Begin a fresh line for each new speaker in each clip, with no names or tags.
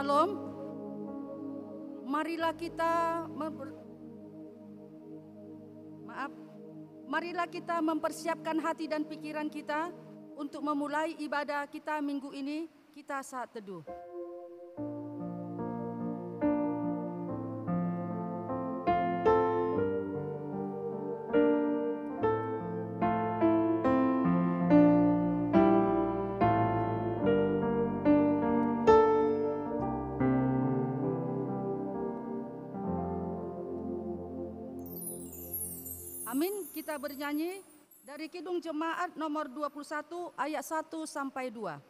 Shalom. Marilah kita mempersiapkan hati dan pikiran kita untuk memulai ibadah kita minggu ini. Kita saat teduh. Amin, kita bernyanyi dari Kidung Jemaat nomor 21 ayat 1 sampai 2.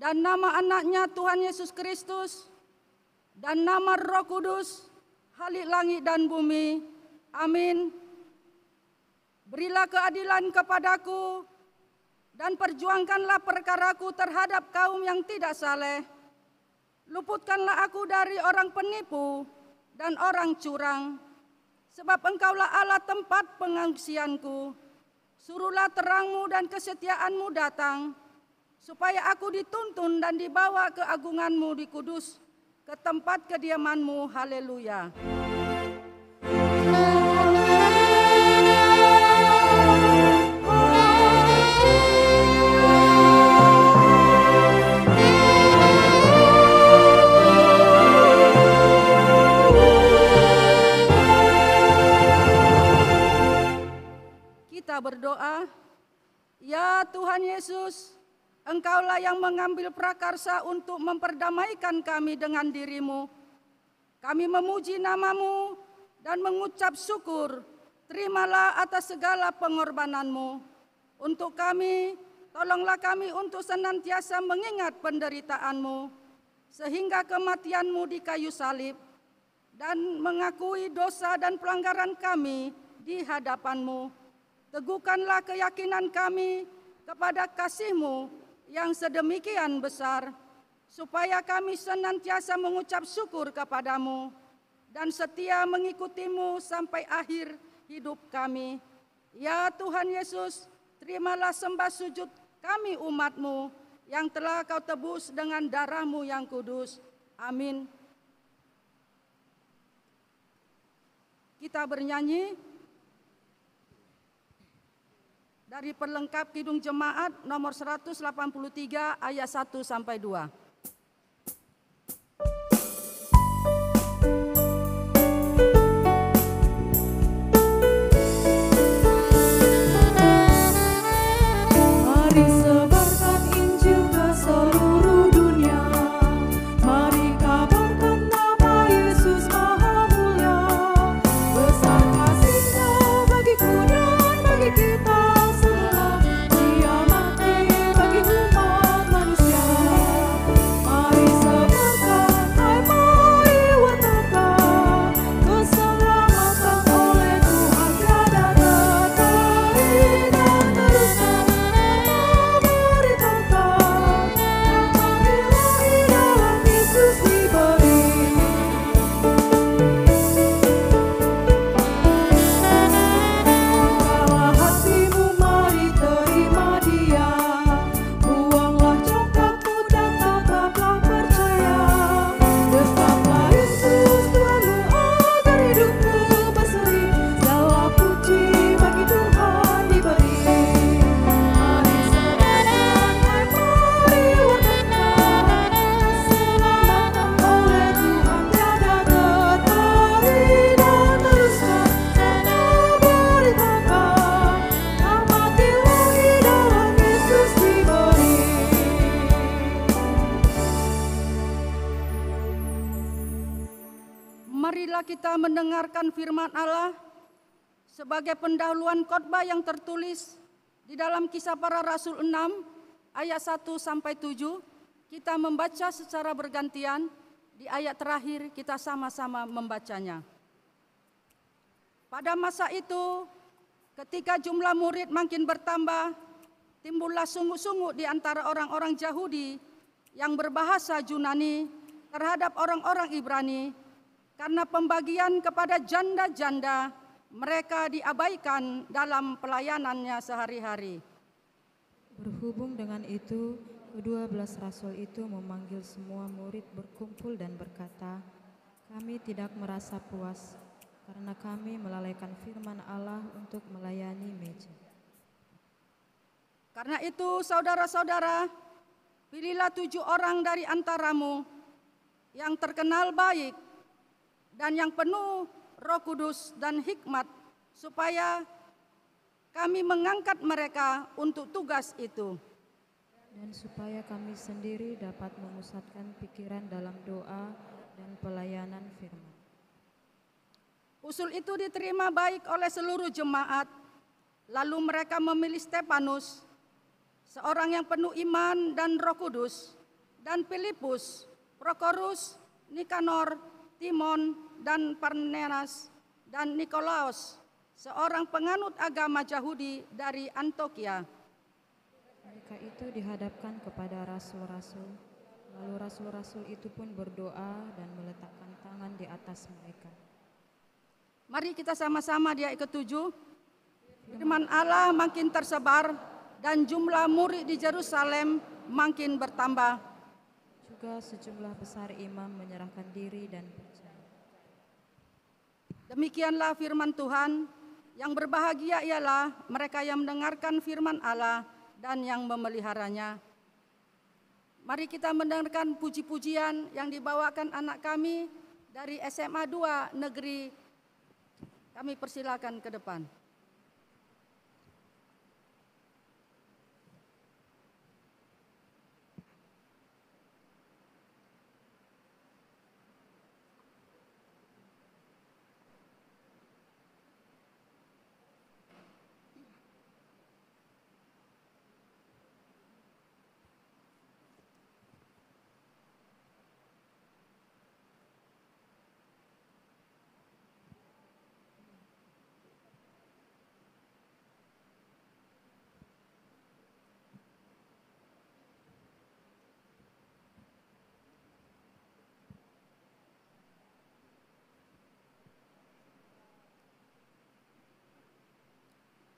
Dan nama anaknya Tuhan Yesus Kristus, dan nama Roh Kudus, Halik langit dan bumi. Amin. Berilah keadilan kepadaku, dan perjuangkanlah perkaraku terhadap kaum yang tidak saleh. Luputkanlah aku dari orang penipu dan orang curang, sebab Engkaulah Allah tempat pengungsianku. Suruhlah terangmu dan kesetiaanmu datang, supaya aku dituntun dan dibawa ke agunganmu di kudus, ke tempat kediamanmu. Haleluya. Kita berdoa. Ya Tuhan Yesus, Engkaulah yang mengambil prakarsa untuk memperdamaikan kami dengan dirimu. Kami memuji namamu dan mengucap syukur. Terimalah atas segala pengorbananmu. Untuk kami, tolonglah kami untuk senantiasa mengingat penderitaanmu, sehingga kematianmu di kayu salib, dan mengakui dosa dan pelanggaran kami di hadapanmu. Teguhkanlah keyakinan kami kepada kasih-Mu yang sedemikian besar, supaya kami senantiasa mengucap syukur kepadamu dan setia mengikutimu sampai akhir hidup kami. Ya Tuhan Yesus, terimalah sembah sujud kami umat-Mu yang telah Kau tebus dengan darah-Mu yang kudus. Amin. Kita bernyanyi dari perlengkap Kidung Jemaat nomor 183 ayat 1 sampai 2. marilah kita mendengarkan firman Allah sebagai pendahuluan khotbah yang tertulis di dalam Kisah Para Rasul 6 ayat 1 sampai 7. Kita membaca secara bergantian, di ayat terakhir kita sama-sama membacanya. Pada masa itu, ketika jumlah murid makin bertambah, timbullah sungguh-sungguh di antara orang-orang Yahudi yang berbahasa Yunani terhadap orang-orang Ibrani, karena pembagian kepada janda-janda mereka diabaikan dalam pelayanannya sehari-hari.
Berhubung dengan itu, ke-12 rasul itu memanggil semua murid berkumpul dan berkata, "Kami tidak merasa puas karena kami melalaikan firman Allah untuk melayani meja.
Karena itu, saudara-saudara, pilihlah 7 orang dari antaramu yang terkenal baik dan yang penuh Roh Kudus dan hikmat, supaya kami mengangkat mereka untuk tugas itu.
Dan supaya kami sendiri dapat memusatkan pikiran dalam doa dan pelayanan firman."
Usul itu diterima baik oleh seluruh jemaat. Lalu mereka memilih Stefanus, seorang yang penuh iman dan Roh Kudus, dan Filipus, Prokorus, Nikanor, Timon, dan Parmenas, dan Nikolaus, seorang penganut agama Yahudi dari Antiokhia.
Mereka itu dihadapkan kepada rasul-rasul, lalu rasul-rasul itu pun berdoa dan meletakkan tangan di atas mereka.
Mari kita sama-sama di ayat ke-7. Firman Allah makin tersebar dan jumlah murid di Yerusalem makin bertambah.
Juga sejumlah besar imam menyerahkan diri dan percaya.
Demikianlah firman Tuhan. Yang berbahagia ialah mereka yang mendengarkan firman Allah dan yang memeliharanya. Mari kita mendengarkan puji-pujian yang dibawakan anak kami dari SMA 2 Negeri. Kami persilakan ke depan.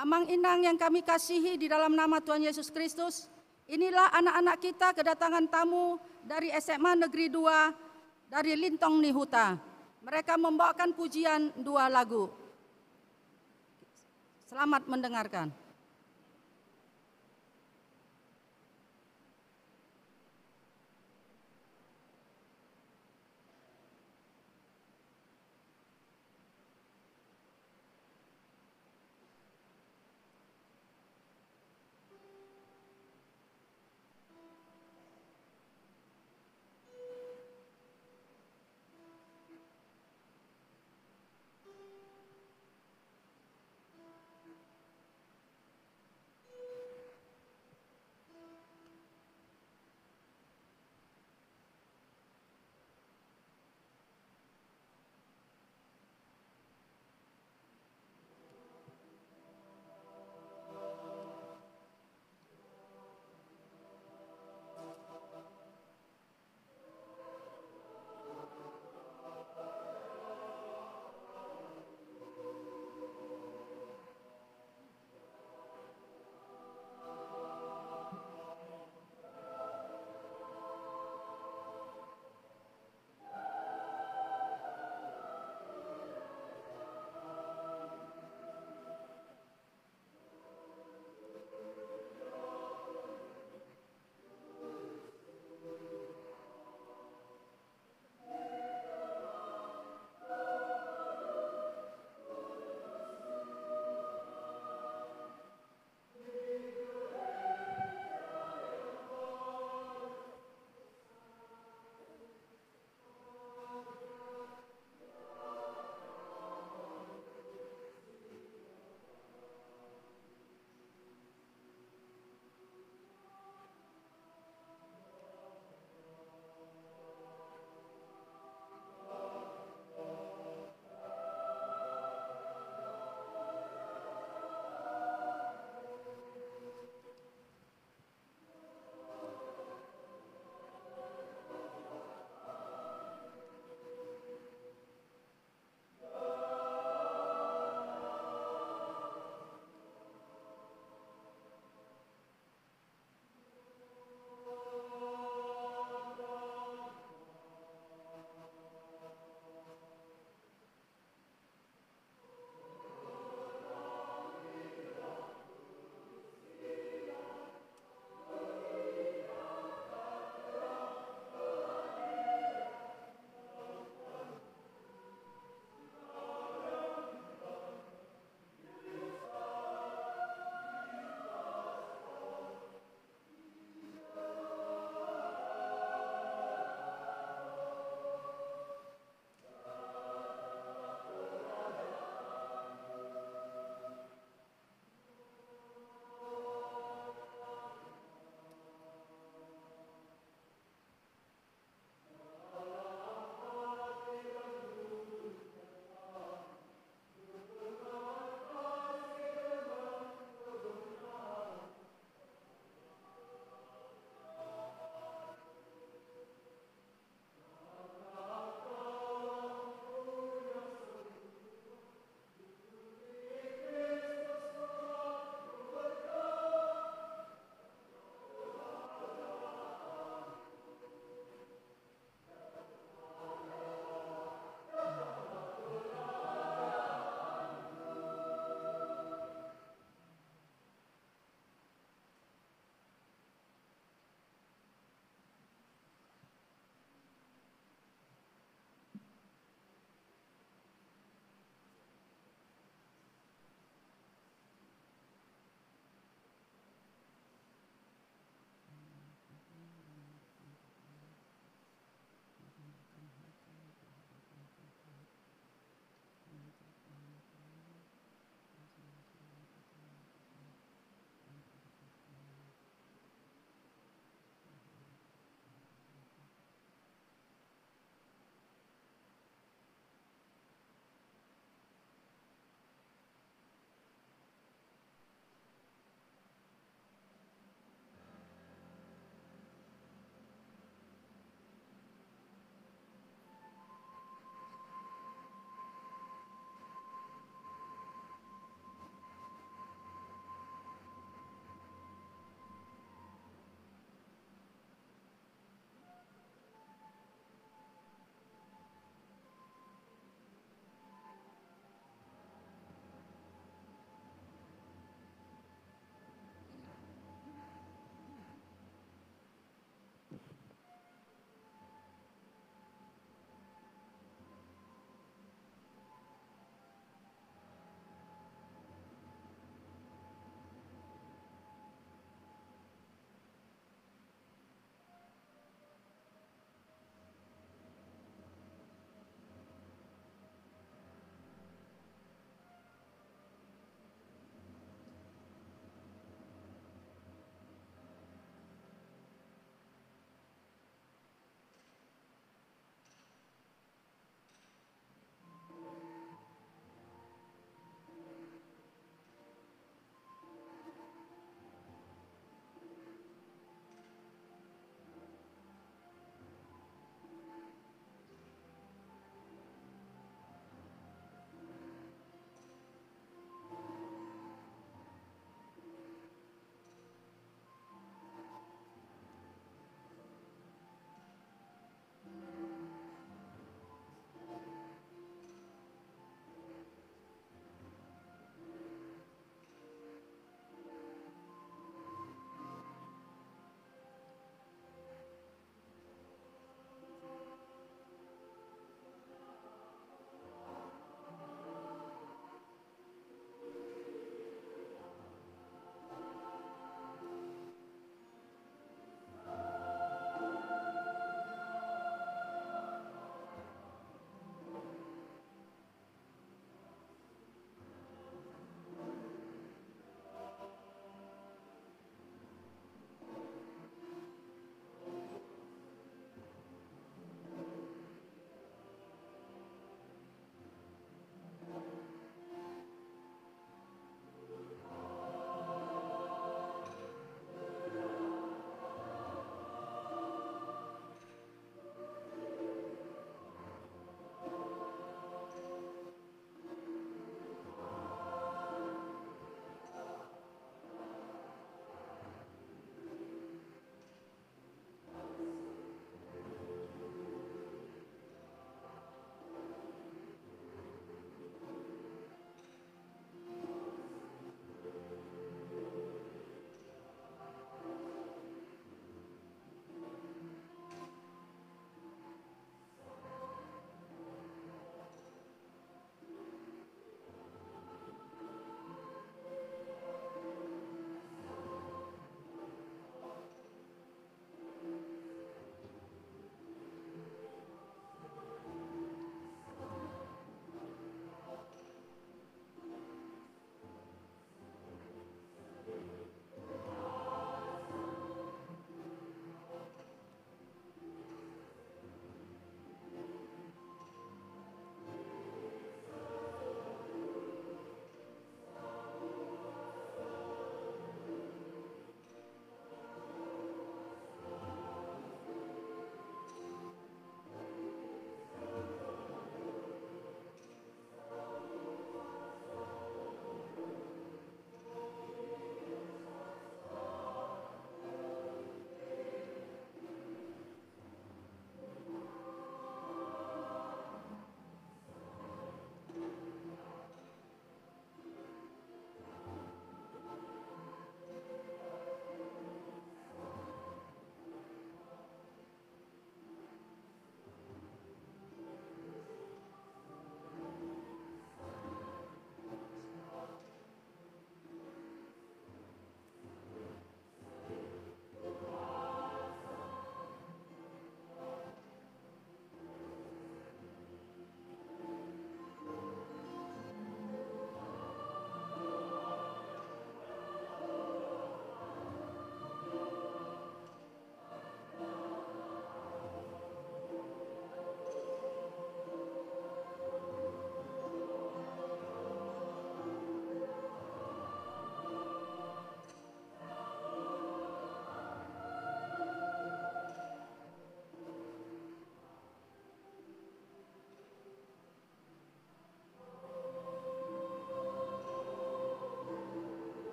Amang inang yang kami kasihi di dalam nama Tuhan Yesus Kristus, inilah anak-anak kita kedatangan tamu dari SMA Negeri 2 dari Lintong Nihuta. Mereka membawakan pujian 2 lagu. Selamat mendengarkan.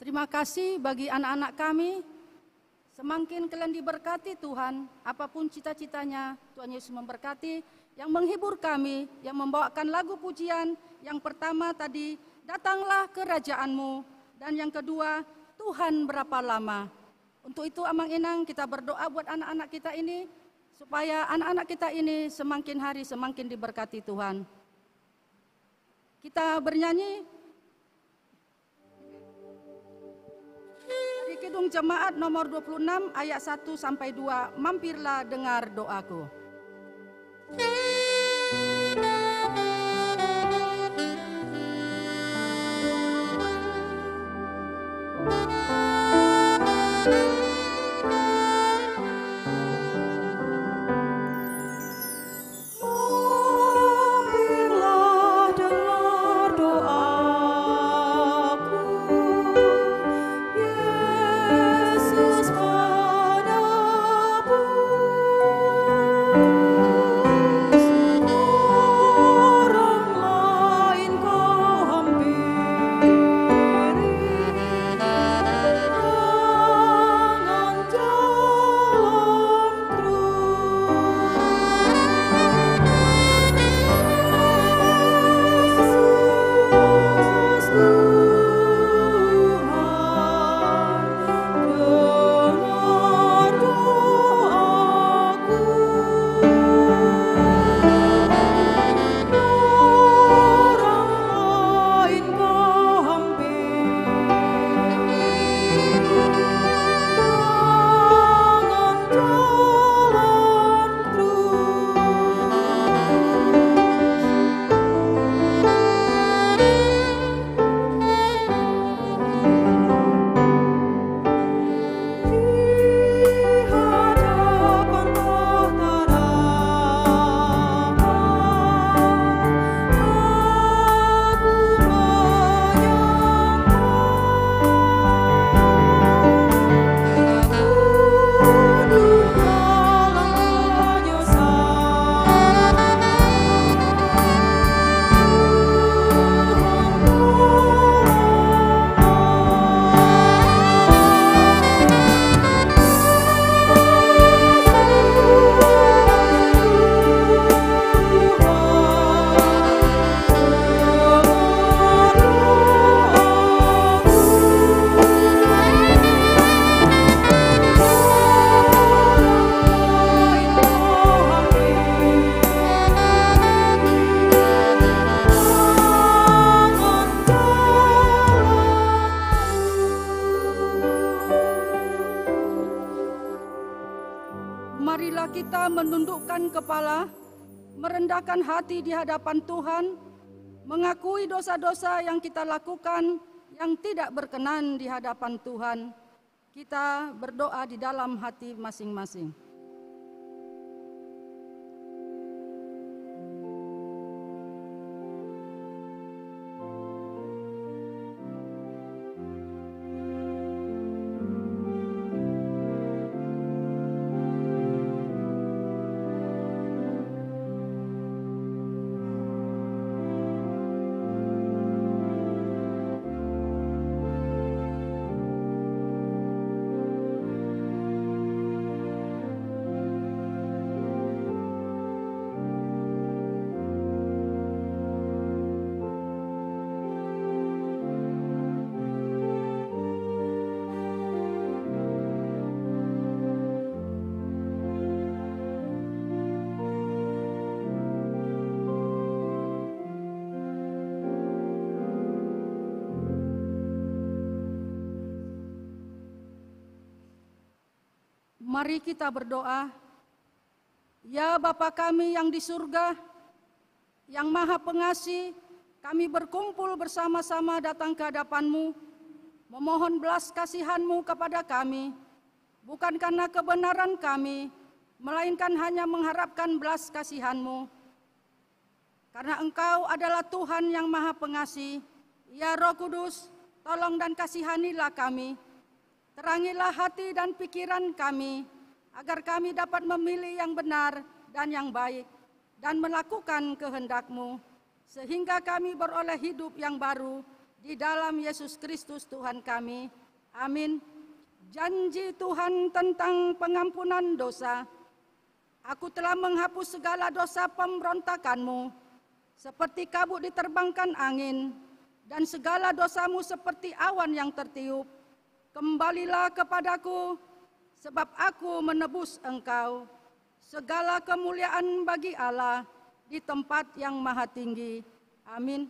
Terima kasih bagi anak-anak kami. Semakin kalian diberkati Tuhan, apapun cita-citanya, Tuhan Yesus memberkati. Yang menghibur kami, yang membawakan lagu pujian, yang pertama tadi, datanglah kerajaan-Mu. Dan yang kedua, Tuhan berapa lama. Untuk itu Amang Inang kita berdoa buat anak-anak kita ini, supaya anak-anak kita ini semakin hari semakin diberkati Tuhan. Kita bernyanyi dari Kidung Jemaat nomor 26 ayat 1 sampai 2, mampirlah dengar doaku. Marilah kita menundukkan kepala, merendahkan hati di hadapan Tuhan, mengakui dosa-dosa yang kita lakukan yang tidak berkenan di hadapan Tuhan. Kita berdoa di dalam hati masing-masing. Mari kita berdoa. Ya Bapa kami yang di surga, yang Maha Pengasih, kami berkumpul bersama-sama datang ke hadapan-Mu, memohon belas kasihan-Mu kepada kami, bukan karena kebenaran kami, melainkan hanya mengharapkan belas kasihan-Mu. Karena Engkau adalah Tuhan yang Maha Pengasih, ya Roh Kudus, tolong dan kasihanilah kami. Terangilah hati dan pikiran kami, agar kami dapat memilih yang benar dan yang baik, dan melakukan kehendak-Mu, sehingga kami beroleh hidup yang baru di dalam Yesus Kristus Tuhan kami. Amin. Janji Tuhan tentang pengampunan dosa. Aku telah menghapus segala dosa pemberontakanmu, seperti kabut diterbangkan angin, dan segala dosamu seperti awan yang tertiup. Kembalilah kepadaku, sebab aku menebus engkau. Segala kemuliaan bagi Allah di tempat yang maha tinggi. Amin.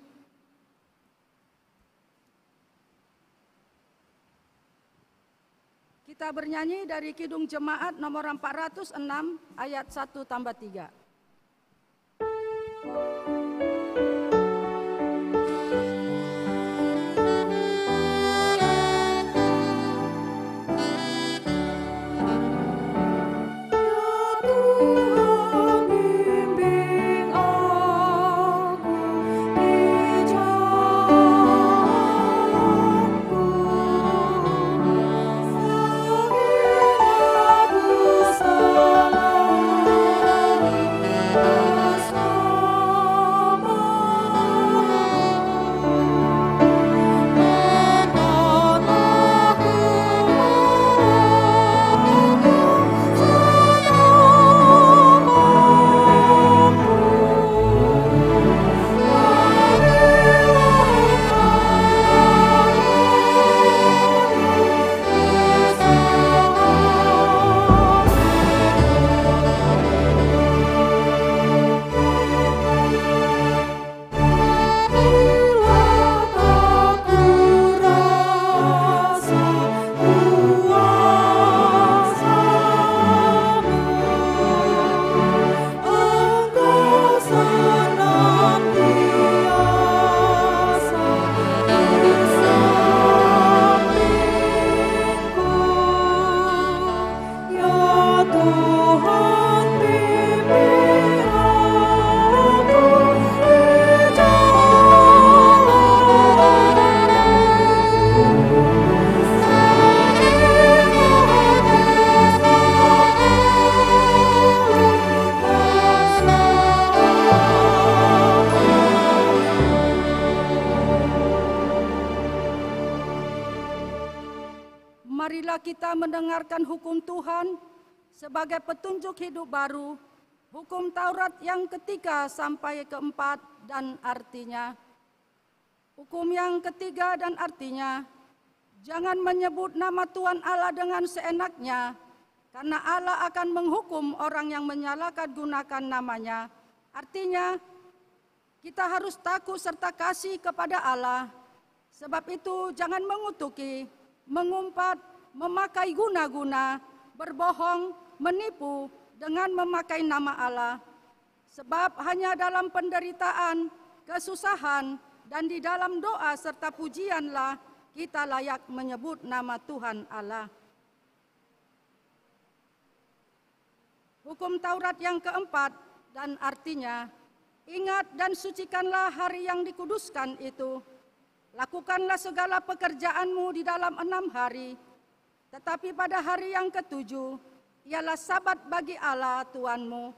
Kita bernyanyi dari Kidung Jemaat nomor 406 ayat 1-3. Marilah kita mendengarkan hukum Tuhan sebagai petunjuk hidup baru, hukum Taurat yang ketiga sampai keempat dan artinya. Hukum yang ketiga dan artinya, jangan menyebut nama Tuhan Allah dengan seenaknya, karena Allah akan menghukum orang yang menyalahkan gunakan namanya. Artinya, kita harus takut serta kasih kepada Allah. Sebab itu jangan mengutuki, mengumpat, memakai guna-guna, berbohong, menipu dengan memakai nama Allah. Sebab hanya dalam penderitaan, kesusahan, dan di dalam doa serta pujianlah kita layak menyebut nama Tuhan Allah. Hukum Taurat yang keempat dan artinya, ingat dan sucikanlah hari yang dikuduskan itu. Lakukanlah segala pekerjaanmu di dalam 6 hari, tetapi pada hari yang ketujuh, ialah sabat bagi Allah Tuhanmu.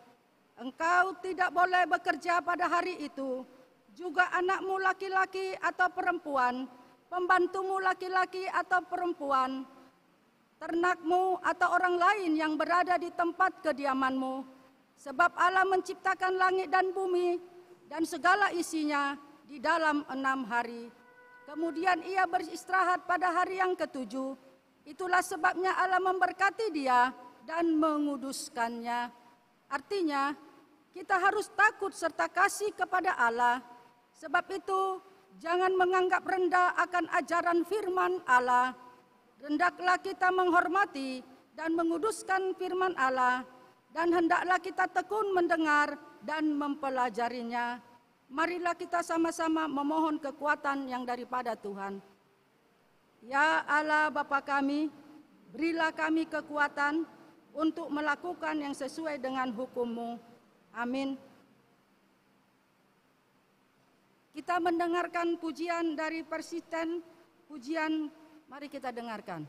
Engkau tidak boleh bekerja pada hari itu, juga anakmu laki-laki atau perempuan, pembantumu laki-laki atau perempuan, ternakmu atau orang lain yang berada di tempat kediamanmu. Sebab Allah menciptakan langit dan bumi dan segala isinya di dalam 6 hari. Kemudian ia beristirahat pada hari yang ketujuh. Itulah sebabnya Allah memberkati dia dan menguduskannya. Artinya, kita harus takut serta kasih kepada Allah. Sebab itu, jangan menganggap rendah akan ajaran firman Allah. Hendaklah kita menghormati dan menguduskan firman Allah, dan hendaklah kita tekun mendengar dan mempelajarinya. Marilah kita sama-sama memohon kekuatan yang daripada Tuhan. Ya Allah Bapa kami, berilah kami kekuatan untuk melakukan yang sesuai dengan hukum-Mu. Amin. Kita mendengarkan pujian dari persisten, pujian, mari kita dengarkan.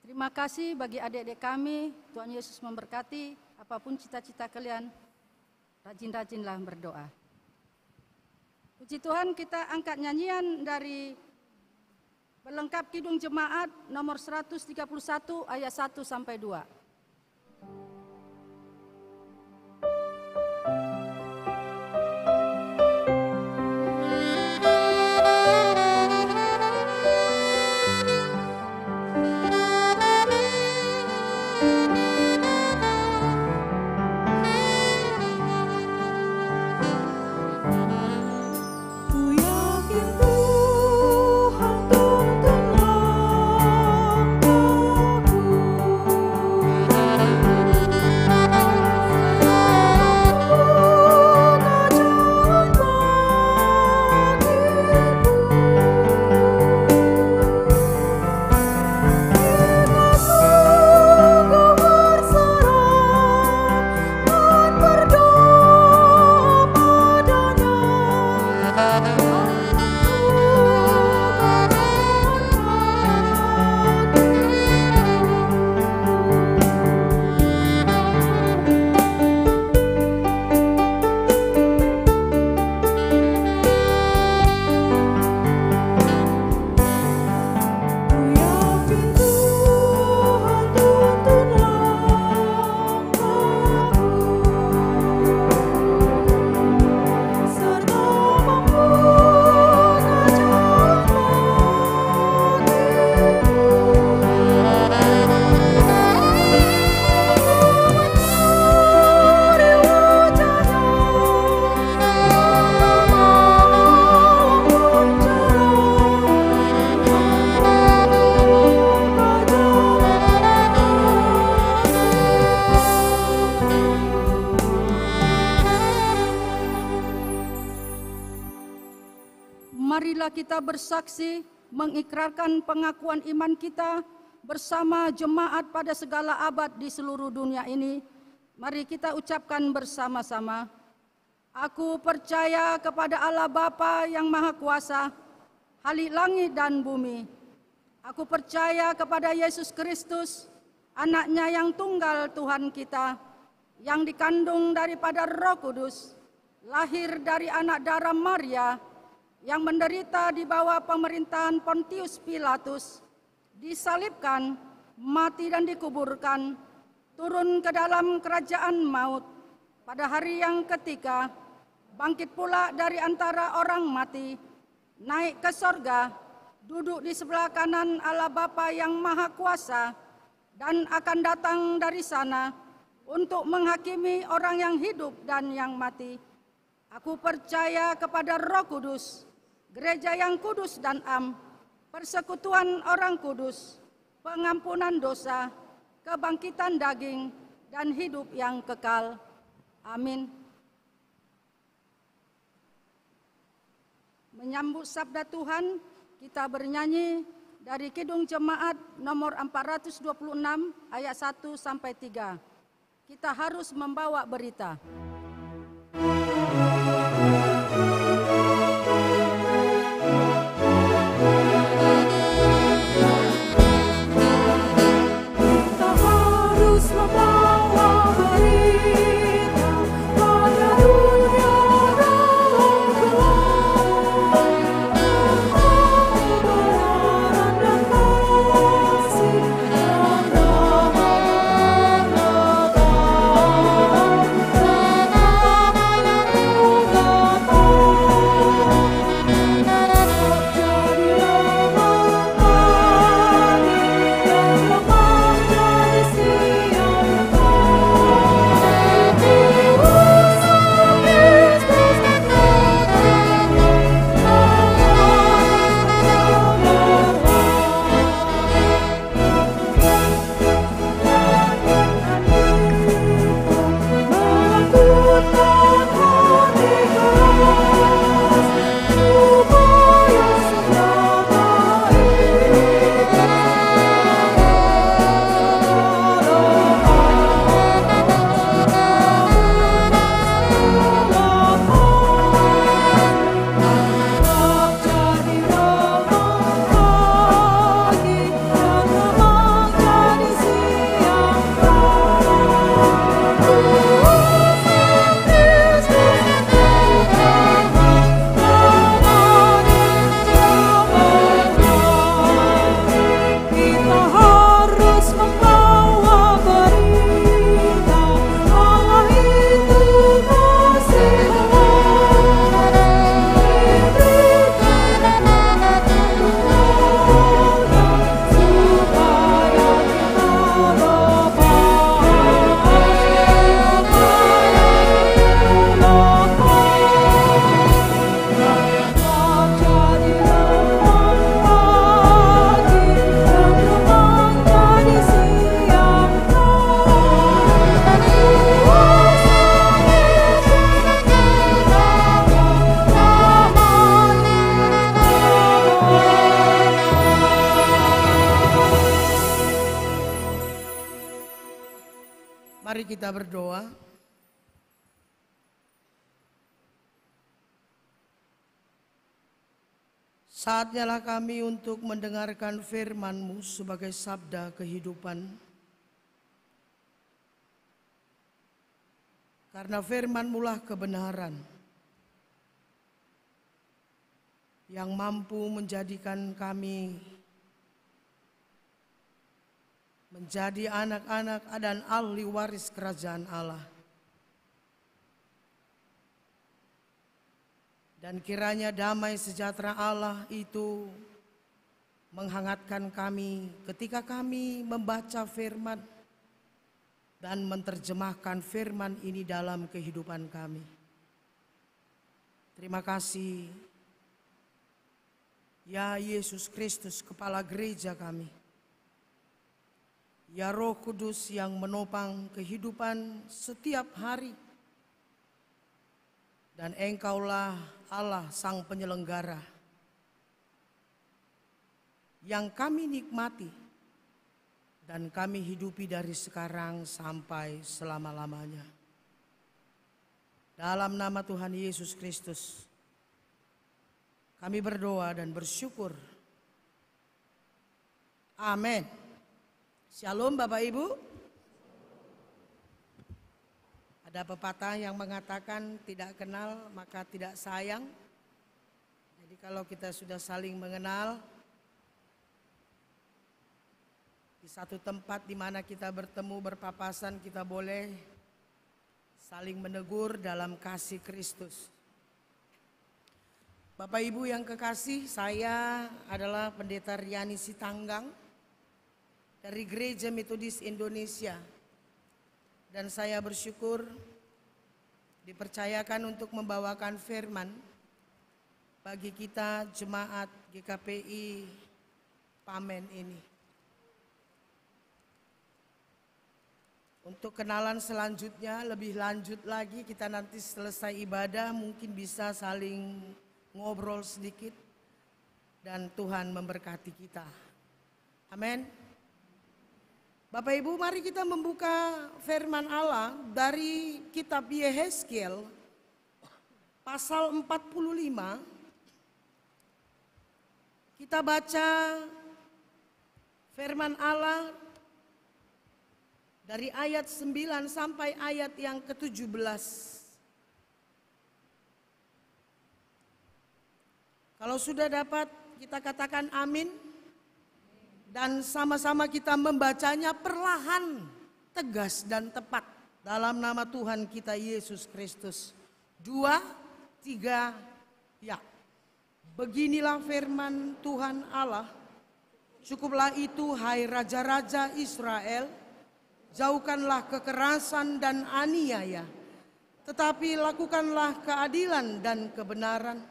Terima kasih bagi adik-adik kami. Tuhan Yesus memberkati. Apapun cita-cita kalian, rajin-rajinlah berdoa. Puji Tuhan, kita angkat nyanyian dari Pelengkap Kidung Jemaat nomor 131 ayat 1 sampai 2. Marilah kita bersaksi mengikrarkan pengakuan iman kita bersama jemaat pada segala abad di seluruh dunia ini. Mari kita ucapkan bersama-sama. Aku percaya kepada Allah Bapa yang Maha Kuasa, Khalik langit dan bumi. Aku percaya kepada Yesus Kristus, Anaknya yang tunggal Tuhan kita, yang dikandung daripada Roh Kudus, lahir dari anak darah Maria, yang menderita di bawah pemerintahan Pontius Pilatus, disalibkan, mati dan dikuburkan, turun ke dalam kerajaan maut, pada hari yang ketiga, bangkit pula dari antara orang mati, naik ke sorga, duduk di sebelah kanan Allah Bapa yang Maha Kuasa, dan akan datang dari sana untuk menghakimi orang yang hidup dan yang mati. Aku percaya kepada Roh Kudus, gereja yang kudus dan am, persekutuan orang kudus, pengampunan dosa, kebangkitan daging, dan hidup yang kekal. Amin. Menyambut sabda Tuhan, kita bernyanyi dari Kidung Jemaat nomor 426 ayat 1 sampai 3. Kita harus membawa berita.
kita berdoa. Saatnya lah kami untuk mendengarkan firman-Mu sebagai sabda kehidupan. Karena firman-Mu lah kebenaran yang mampu menjadikan kami menjadi anak-anak dan ahli waris kerajaan Allah. Dan kiranya damai sejahtera Allah itu menghangatkan kami ketika kami membaca firman dan menerjemahkan firman ini dalam kehidupan kami. Terima kasih ya Yesus Kristus, Kepala Gereja kami. Ya Roh Kudus yang menopang kehidupan setiap hari. Dan Engkaulah Allah Sang Penyelenggara yang kami nikmati dan kami hidupi dari sekarang sampai selama-lamanya. Dalam nama Tuhan Yesus Kristus, kami berdoa dan bersyukur. Amin. Shalom Bapak Ibu. Ada pepatah yang mengatakan tidak kenal maka tidak sayang. Jadi kalau kita sudah saling mengenal, di satu tempat di mana kita bertemu berpapasan, kita boleh saling menegur dalam kasih Kristus. Bapak Ibu yang kekasih, saya adalah Pendeta Riani Sitanggang dari Gereja Metodis Indonesia. Dan saya bersyukur dipercayakan untuk membawakan firman bagi kita jemaat GKPI Pamen ini. Untuk kenalan selanjutnya, lebih lanjut lagi, kita nanti selesai ibadah mungkin bisa saling ngobrol sedikit dan Tuhan memberkati kita. Amin. Bapak Ibu, mari kita membuka firman Allah dari kitab Yehezkiel pasal 45. Kita baca firman Allah dari ayat 9 sampai ayat yang ke-17. Kalau sudah dapat, kita katakan amin. Dan sama-sama kita membacanya perlahan, tegas dan tepat dalam nama Tuhan kita Yesus Kristus. 2, 3, ya. Beginilah firman Tuhan Allah. Cukuplah itu hai raja-raja Israel, jauhkanlah kekerasan dan aniaya, tetapi lakukanlah keadilan dan kebenaran.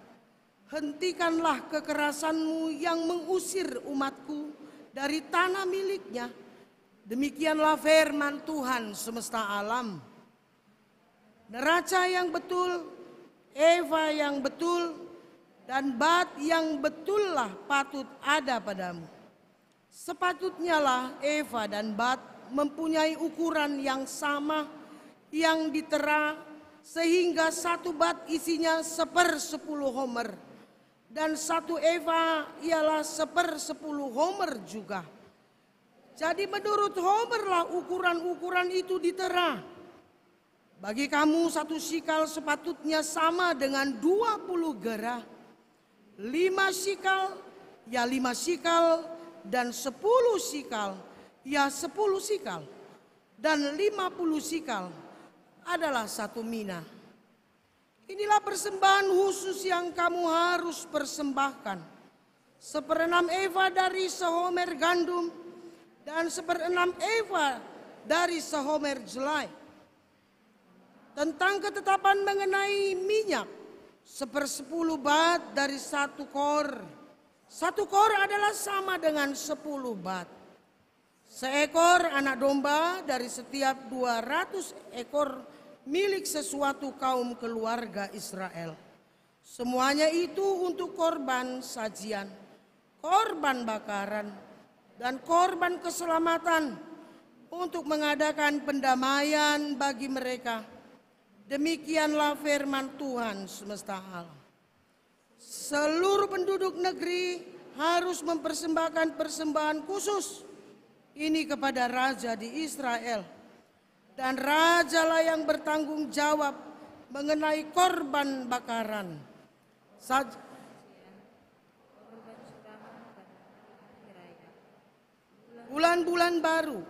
Hentikanlah kekerasanmu yang mengusir umatku dari tanah miliknya. Demikianlah firman Tuhan semesta alam. Neraca yang betul, Eva yang betul, dan bat yang betullah patut ada padamu. Sepatutnya lah Eva dan bat mempunyai ukuran yang sama, yang ditera, sehingga satu bat isinya 1/10 homer. Dan satu eva ialah 1/10 homer juga. Jadi menurut homer lah ukuran-ukuran itu ditera. Bagi kamu 1 sikal sepatutnya sama dengan 20 gerah. 5 sikal ya 5 sikal, dan 10 sikal ya 10 sikal. Dan 50 sikal adalah 1 mina. Inilah persembahan khusus yang kamu harus persembahkan. 1/6 eva dari sehomer gandum dan 1/6 eva dari sehomer jelai. Tentang ketetapan mengenai minyak, 1/10 bat dari 1 kor. 1 kor adalah sama dengan 10 bat. Seekor anak domba dari setiap 200 ekor milik sesuatu kaum keluarga Israel. Semuanya itu untuk korban sajian, korban bakaran, dan korban keselamatan. untuk mengadakan pendamaian bagi mereka. Demikianlah firman Tuhan semesta alam. Seluruh penduduk negeri harus mempersembahkan persembahan khusus ini kepada Raja di Israel. Dan Rajalah yang bertanggung jawab mengenai korban bakaran. Bulan-bulan baru,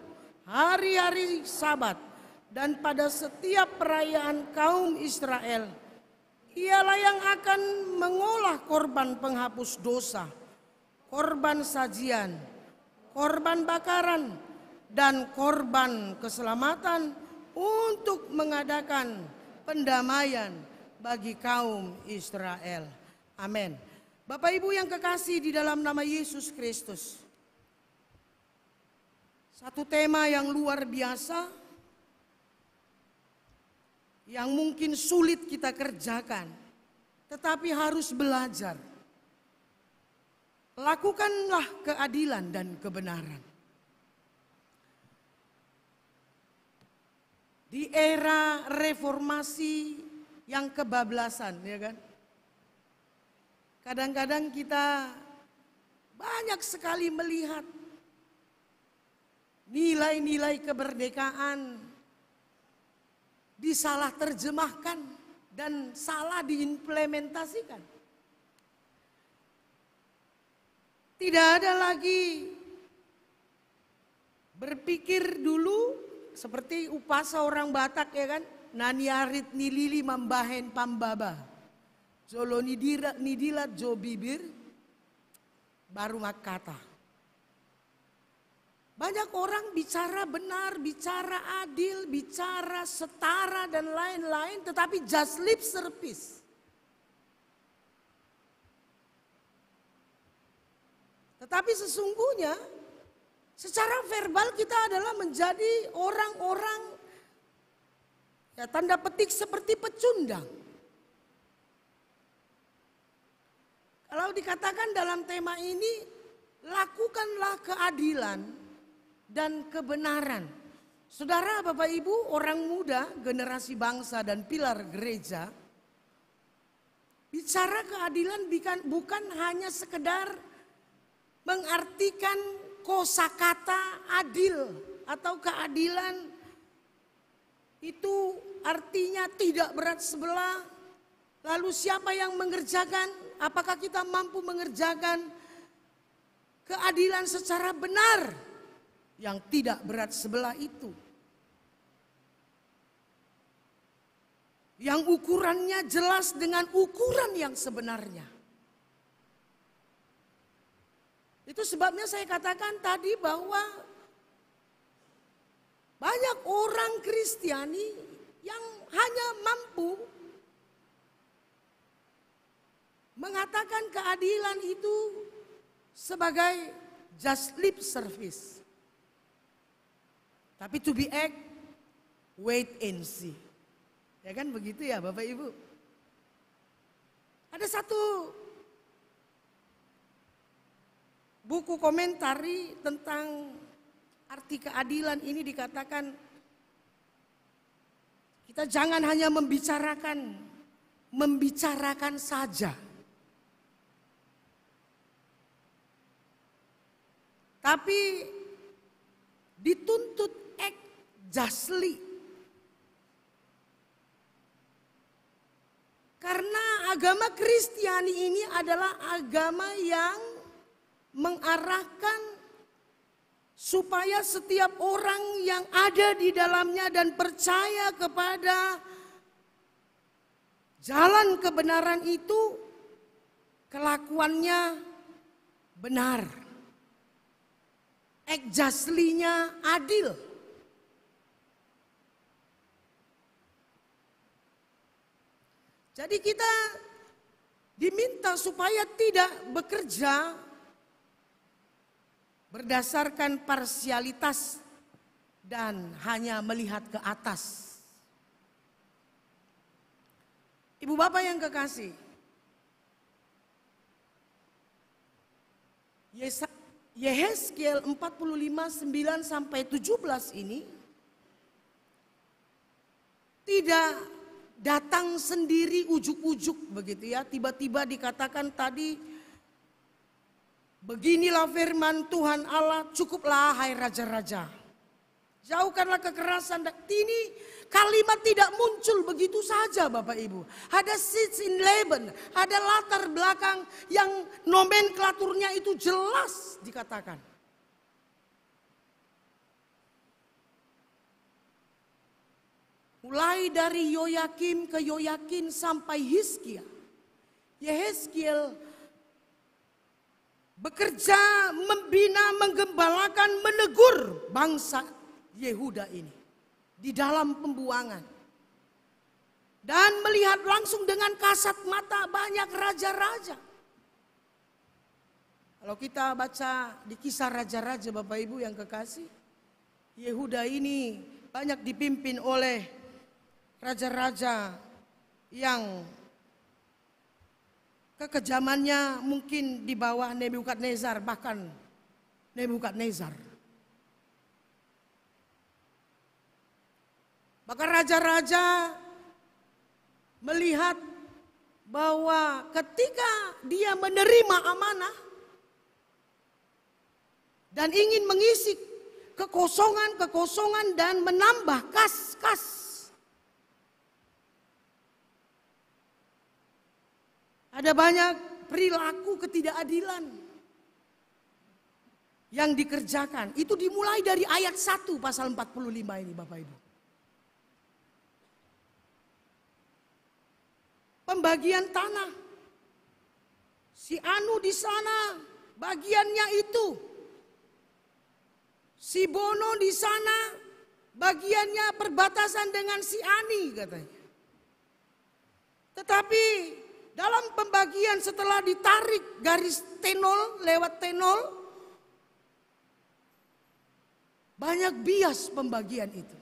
hari-hari Sabat, dan pada setiap perayaan kaum Israel, ialah yang akan mengolah korban penghapus dosa, korban sajian, korban bakaran, dan korban keselamatan untuk mengadakan pendamaian bagi kaum Israel. Amin. Bapak Ibu yang kekasih di dalam nama Yesus Kristus. Satu tema yang luar biasa, yang mungkin sulit kita kerjakan, tetapi harus belajar. Lakukanlah keadilan dan kebenaran. Di era reformasi yang kebablasan, ya kan? Kadang-kadang kita banyak sekali melihat nilai-nilai kemerdekaan disalah terjemahkan dan salah diimplementasikan. Tidak ada lagi berpikir dulu seperti upasa orang Batak, ya kan? Naniarit nilili mambahen pambaba. Jolo nidilat jo bibir baru makata. Banyak orang bicara benar, bicara adil, bicara setara dan lain-lain, tetapi just lip service. Tetapi sesungguhnya secara verbal kita adalah menjadi orang-orang, ya tanda petik seperti pecundang. Kalau dikatakan dalam tema ini, lakukanlah keadilan dan kebenaran. Saudara, Bapak Ibu, orang muda, generasi bangsa dan pilar gereja, bicara keadilan bukan hanya sekedar mengartikan kosakata adil atau keadilan. Itu artinya tidak berat sebelah. Lalu siapa yang mengerjakan? Apakah kita mampu mengerjakan keadilan secara benar? Yang tidak berat sebelah itu. Yang ukurannya jelas dengan ukuran yang sebenarnya. Itu sebabnya saya katakan tadi bahwa banyak orang Kristiani yang hanya mampu mengatakan keadilan itu sebagai just lip service. Tapi to be act, wait and see. Ya kan begitu ya Bapak Ibu. Ada satu buku komentari tentang arti keadilan ini dikatakan, kita jangan hanya membicarakan saja. Tapi dituntut act justly. Karena agama Kristiani ini adalah agama yang mengarahkan supaya setiap orang yang ada di dalamnya dan percaya kepada jalan kebenaran itu, kelakuannya benar. Act justly-nya adil. Jadi kita diminta supaya tidak bekerja berdasarkan parsialitas dan hanya melihat ke atas. Ibu bapak yang kekasih, Yehezkiel 45:9 sampai 17 ini tidak datang sendiri ujuk-ujuk begitu ya. Tiba-tiba dikatakan tadi, beginilah firman Tuhan Allah, cukuplah hai raja-raja, jauhkanlah kekerasan. Ini kalimat tidak muncul begitu saja Bapak Ibu. Ada seeds in Laban, ada latar belakang yang nomenklaturnya itu jelas dikatakan. Mulai dari Yoyakim ke Yoyakin sampai Hizkia, Yehezkiel bekerja, membina, menggembalakan, menegur bangsa Yehuda ini di dalam pembuangan. Dan melihat langsung dengan kasat mata banyak raja-raja. Kalau kita baca di kisah raja-raja Bapak Ibu yang kekasih, Yehuda ini banyak dipimpin oleh raja-raja yang kekejamannya mungkin di bawah Nebukadnezar, bahkan Nebukadnezar. Maka raja-raja melihat bahwa ketika dia menerima amanah dan ingin mengisi kekosongan dan menambah kas-kas, ada banyak perilaku ketidakadilan yang dikerjakan. Itu dimulai dari ayat 1 pasal 45 ini Bapak Ibu. Pembagian tanah. Si Anu di sana bagiannya itu. Si Bono di sana bagiannya perbatasan dengan si Ani katanya. Tetapi dalam pembagian setelah ditarik garis tenol, lewat tenol, banyak bias pembagian itu.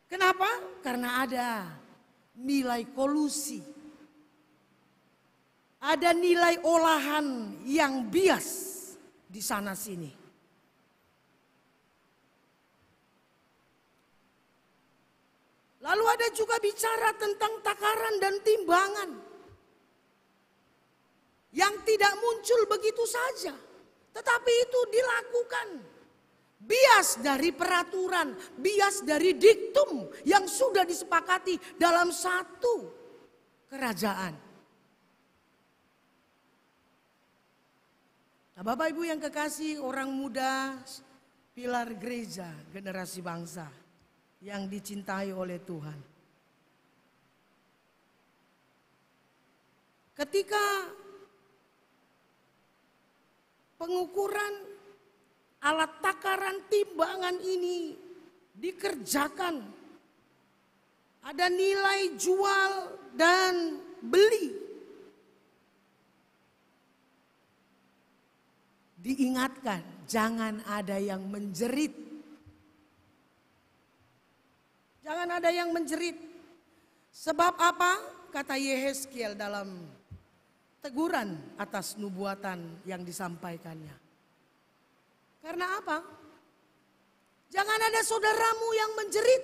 Kenapa? Karena ada nilai kolusi. Ada nilai olahan yang bias di sana sini. Lalu ada juga bicara tentang takaran dan timbangan yang tidak muncul begitu saja, tetapi itu dilakukan. Bias dari peraturan, bias dari diktum yang sudah disepakati dalam satu kerajaan. Nah, Bapak Ibu yang kekasih, orang muda, pilar gereja, generasi bangsa yang dicintai oleh Tuhan. Ketika pengukuran alat takaran timbangan ini dikerjakan, ada nilai jual dan beli. Diingatkan, jangan ada yang menjerit. Jangan ada yang menjerit. Sebab apa? Kata Yehezkiel dalam teguran atas nubuatan yang disampaikannya. Karena apa? Jangan ada saudaramu yang menjerit.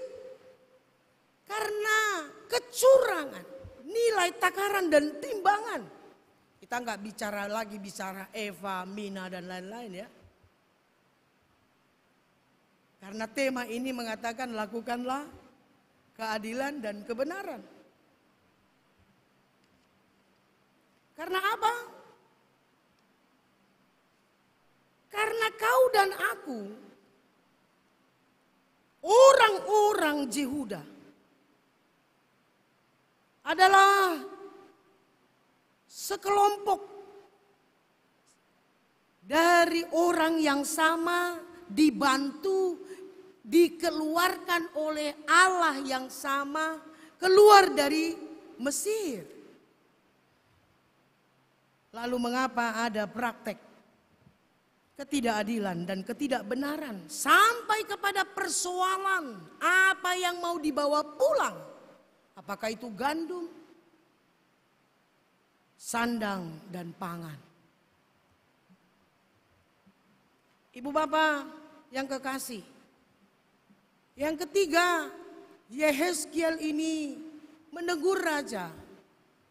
Karena kecurangan, nilai takaran dan timbangan. Kita nggak bicara Eva, Mina dan lain-lain ya. Karena tema ini mengatakan lakukanlah keadilan dan kebenaran. Karena apa? Karena kau dan aku, orang-orang Yehuda, adalah sekelompok dari orang yang sama, dibantu, dikeluarkan oleh Allah yang sama, keluar dari Mesir. Lalu mengapa ada praktek ketidakadilan dan ketidakbenaran sampai kepada persoalan apa yang mau dibawa pulang? Apakah itu gandum, sandang dan pangan? Ibu bapak yang kekasih. Yang ketiga, Yehezkiel ini menegur raja,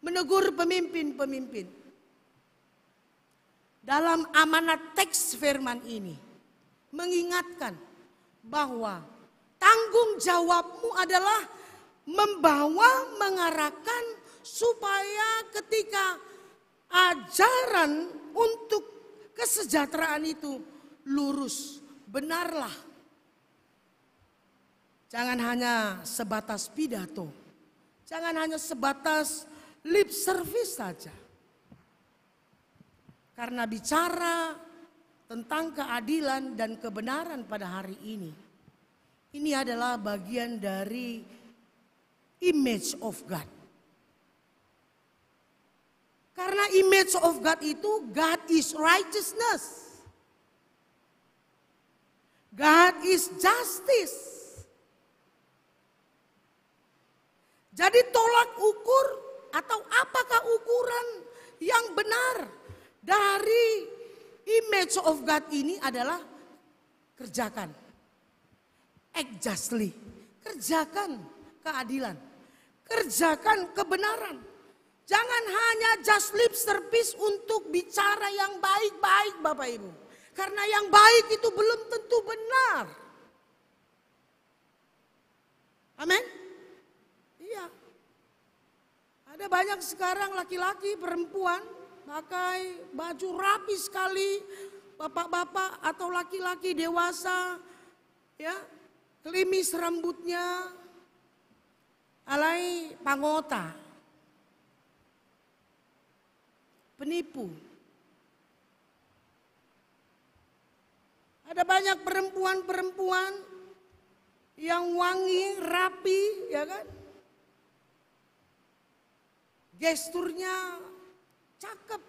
menegur pemimpin-pemimpin. Dalam amanat teks firman ini mengingatkan bahwa tanggung jawabmu adalah membawa, mengarahkan supaya ketika ajaran untuk kesejahteraan itu lurus, benarlah. Jangan hanya sebatas pidato, jangan hanya sebatas lip service saja. Karena bicara tentang keadilan dan kebenaran pada hari ini adalah bagian dari image of God. Karena image of God itu, God is righteousness. God is justice. Jadi tolak ukur atau apakah ukuran yang benar dari image of God ini adalah kerjakan. Act justly. Kerjakan keadilan. Kerjakan kebenaran. Jangan hanya just lip service untuk bicara yang baik-baik Bapak Ibu. Karena yang baik itu belum tentu benar. Amin. Iya. Ada banyak sekarang laki-laki, perempuan pakai baju rapi sekali, bapak-bapak atau laki-laki dewasa, ya, klimis rambutnya, alai pangota, penipu. Ada banyak perempuan-perempuan yang wangi, rapi, ya kan? Gesturnya cakep.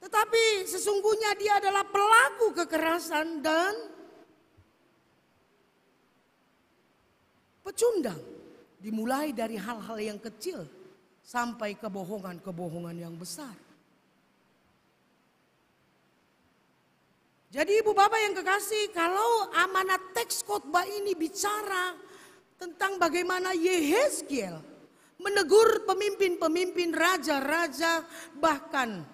Tetapi sesungguhnya dia adalah pelaku kekerasan dan pecundang. Dimulai dari hal-hal yang kecil sampai kebohongan-kebohongan yang besar. Jadi ibu bapak yang kekasih, kalau amanat teks khotbah ini bicara tentang bagaimana Yehezkiel menegur pemimpin-pemimpin, raja-raja, bahkan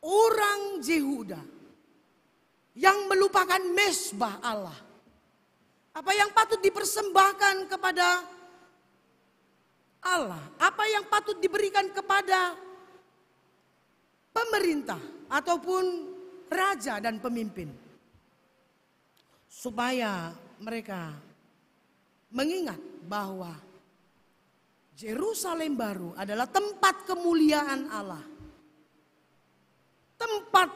orang Yehuda yang melupakan mezbah Allah. Apa yang patut dipersembahkan kepada Allah, apa yang patut diberikan kepada pemerintah ataupun raja dan pemimpin. Supaya mereka mengingat bahwa Yerusalem baru adalah tempat kemuliaan Allah. Tempat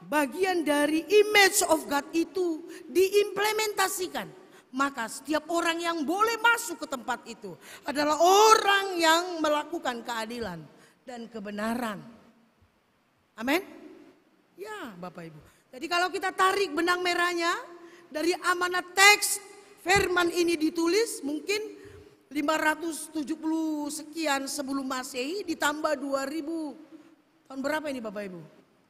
bagian dari image of God itu diimplementasikan. Maka setiap orang yang boleh masuk ke tempat itu adalah orang yang melakukan keadilan dan kebenaran. Amin. Ya Bapak Ibu. Jadi kalau kita tarik benang merahnya dari amanat teks firman ini ditulis mungkin 570 sekian sebelum Masehi ditambah 2000. Tahun berapa ini Bapak Ibu?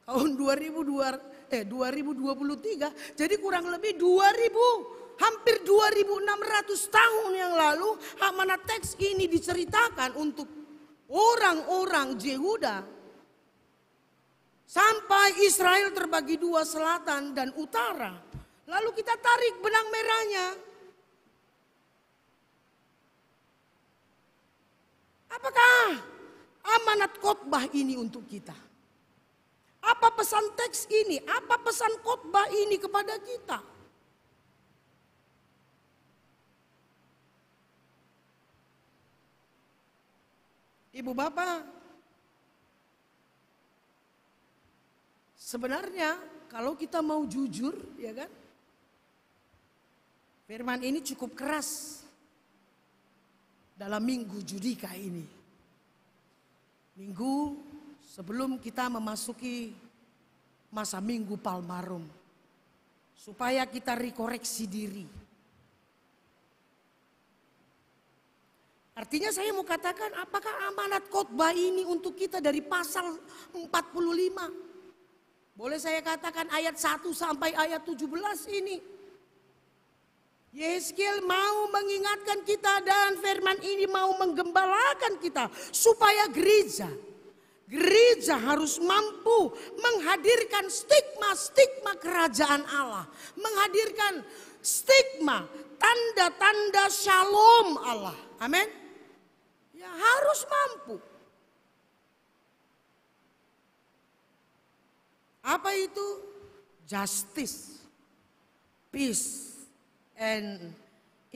Tahun 2023. Jadi kurang lebih 2000, hampir 2600 tahun yang lalu amanat teks ini diceritakan untuk orang-orang Yehuda. Sampai Israel terbagi dua, selatan dan utara. Lalu kita tarik benang merahnya. Apakah amanat khotbah ini untuk kita? Apa pesan teks ini? Apa pesan khotbah ini kepada kita? Ibu bapak, sebenarnya kalau kita mau jujur, ya kan? Firman ini cukup keras dalam minggu Judika ini. Minggu sebelum kita memasuki masa minggu Palmarum. Supaya kita rekoreksi diri. Artinya saya mau katakan, apakah amanat khotbah ini untuk kita dari pasal 45? Boleh saya katakan ayat 1 sampai ayat 17 ini. Yeskiel mau mengingatkan kita dan firman ini mau menggembalakan kita supaya gereja harus mampu menghadirkan stigma-stigma kerajaan Allah. Menghadirkan stigma, tanda-tanda shalom Allah. Amin. Ya harus mampu. Apa itu? Justice, peace, and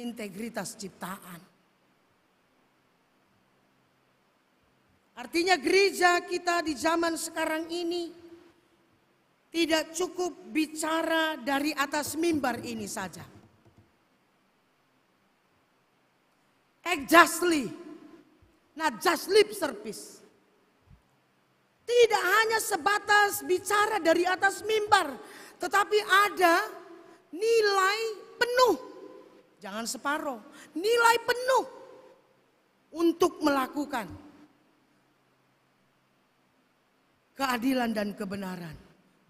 integritas ciptaan. Artinya gereja kita di zaman sekarang ini tidak cukup bicara dari atas mimbar ini saja. Act justly, not just lip service. Tidak hanya sebatas bicara dari atas mimbar, tetapi ada nilai penuh. Jangan separuh, nilai penuh untuk melakukan keadilan dan kebenaran.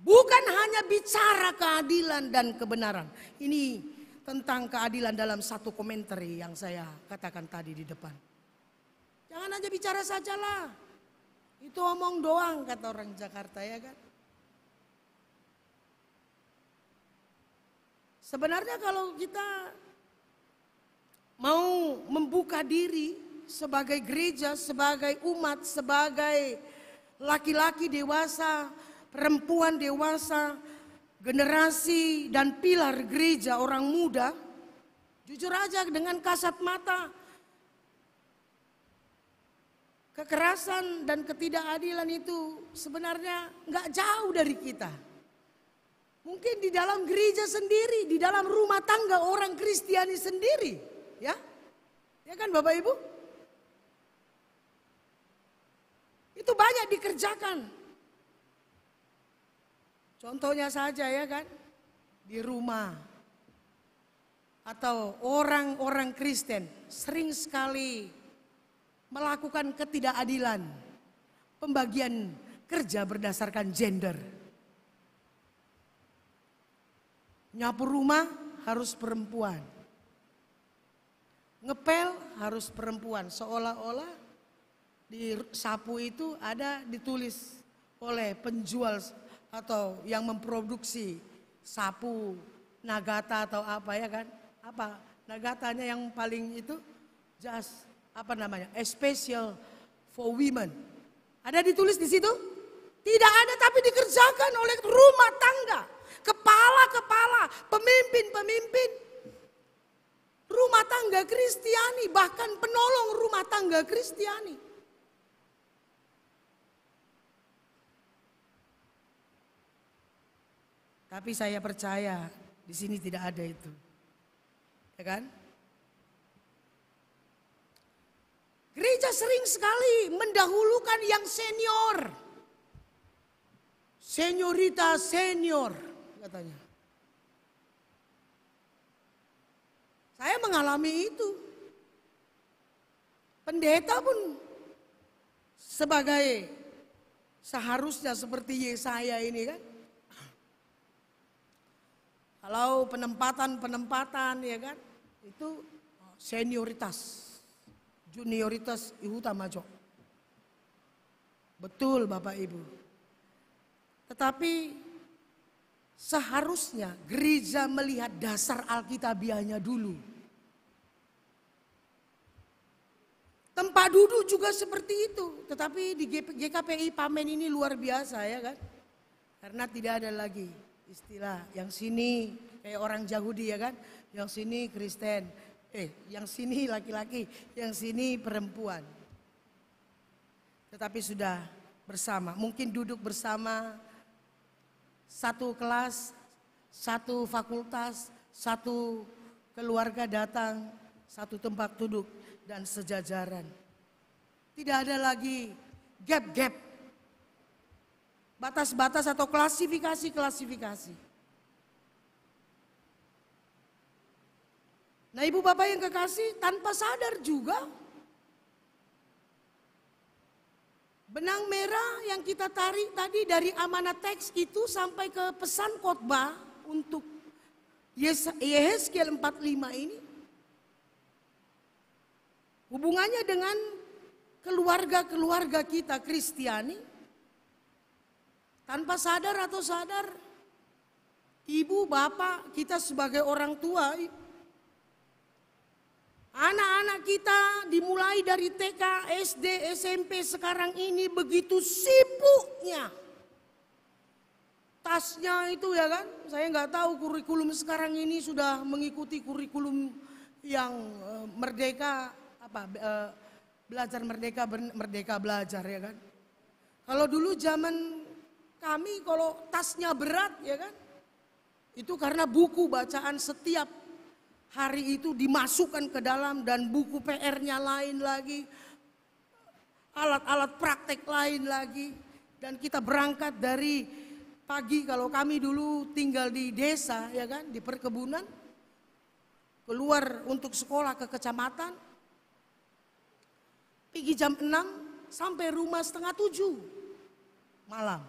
Bukan hanya bicara keadilan dan kebenaran. Ini tentang keadilan dalam satu komentar yang saya katakan tadi di depan. Jangan hanya bicara sajalah. Itu omong doang kata orang Jakarta ya kan. Sebenarnya kalau kita mau membuka diri sebagai gereja, sebagai umat, sebagai laki-laki dewasa, perempuan dewasa, generasi dan pilar gereja orang muda, jujur aja dengan kasat mata, kekerasan dan ketidakadilan itu sebenarnya nggak jauh dari kita. Mungkin di dalam gereja sendiri, di dalam rumah tangga orang Kristiani sendiri, ya kan Bapak Ibu? Itu banyak dikerjakan. Contohnya saja ya kan, di rumah atau orang-orang Kristen sering sekali melakukan ketidakadilan, pembagian kerja berdasarkan gender. Nyapu rumah harus perempuan, ngepel harus perempuan, seolah-olah di sapu itu ada ditulis oleh penjual atau yang memproduksi sapu Nagata atau apa ya kan? Apa Nagatanya yang paling itu just apa namanya? Special for women. Ada ditulis di situ? Tidak ada, tapi dikerjakan oleh rumah tangga, kepala-kepala, pemimpin-pemimpin rumah tangga Kristiani, bahkan penolong rumah tangga Kristiani. Tapi saya percaya di sini tidak ada itu. Ya kan? Gereja sering sekali mendahulukan yang senior. Senioritas senior katanya. Saya mengalami itu. Pendeta pun sebagai seharusnya seperti Yesaya ini kan. Kalau penempatan ya kan, itu senioritas, junioritas utama jo. Betul Bapak Ibu. Tetapi seharusnya gereja melihat dasar alkitabiahnya dulu. Tempat duduk juga seperti itu, tetapi di GKPI Pamen ini luar biasa ya kan. Karena tidak ada lagi istilah yang sini kayak orang Yahudi ya kan, yang sini Kristen, yang sini laki-laki, yang sini perempuan. Tetapi sudah bersama, mungkin duduk bersama, satu kelas, satu fakultas, satu keluarga datang, satu tempat duduk dan sejajaran. Tidak ada lagi gap-gap. Batas-batas atau klasifikasi-klasifikasi. Nah Ibu Bapak yang kekasih, tanpa sadar juga Benang merah yang kita tarik tadi dari amanat teks itu sampai ke pesan khotbah untuk Yehezkiel 45 ini. Hubungannya dengan keluarga-keluarga kita Kristiani. Tanpa sadar atau sadar, ibu, bapak, kita sebagai orang tua, anak-anak kita dimulai dari TK, SD, SMP sekarang ini begitu sibuknya. Tasnya itu ya kan, saya nggak tahu kurikulum sekarang ini sudah mengikuti kurikulum yang merdeka, belajar merdeka, merdeka belajar ya kan. Kalau dulu zaman kami kalau tasnya berat ya kan, itu karena buku bacaan setiap hari itu dimasukkan ke dalam dan buku PR-nya lain lagi, alat-alat praktek lain lagi. Dan kita berangkat dari pagi, kalau kami dulu tinggal di desa ya kan, di perkebunan, keluar untuk sekolah ke kecamatan, pergi jam 6 sampai rumah setengah 7 malam.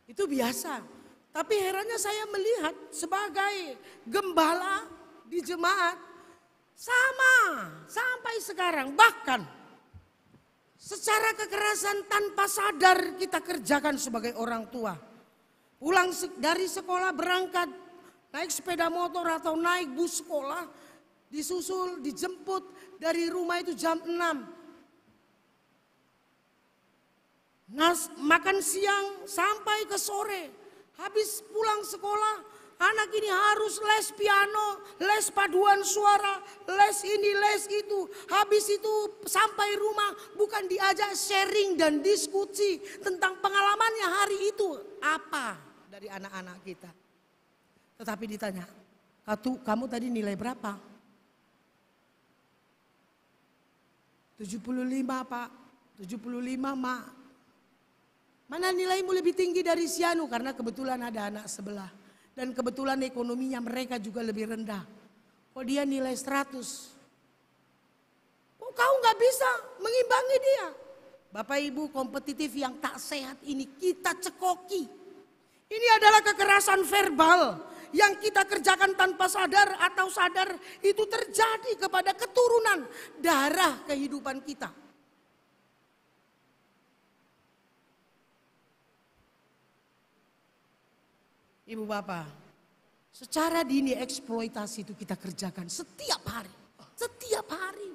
Itu biasa. Tapi herannya saya melihat sebagai gembala di jemaat sama sampai sekarang. Bahkan secara kekerasan tanpa sadar kita kerjakan sebagai orang tua. Pulang dari sekolah berangkat naik sepeda motor atau naik bus sekolah, disusul, dijemput dari rumah itu jam 6. Makan siang sampai ke sore. Habis pulang sekolah, anak ini harus les piano, les paduan suara, les ini, les itu. Habis itu sampai rumah bukan diajak sharing dan diskusi tentang pengalamannya hari itu. Apa dari anak-anak kita. Tetapi ditanya, kamu tadi nilai berapa? 75 Pak, 75 Mak. Mana nilaimu lebih tinggi dari si Anu? Karena kebetulan ada anak sebelah. Dan kebetulan ekonominya mereka juga lebih rendah. Oh dia nilai 100. Kok kau gak bisa mengimbangi dia? Bapak Ibu, kompetitif yang tak sehat ini kita cekoki. Ini adalah kekerasan verbal yang kita kerjakan tanpa sadar atau sadar, itu terjadi kepada keturunan darah kehidupan kita. Ibu bapak, secara dini eksploitasi itu kita kerjakan setiap hari. Setiap hari.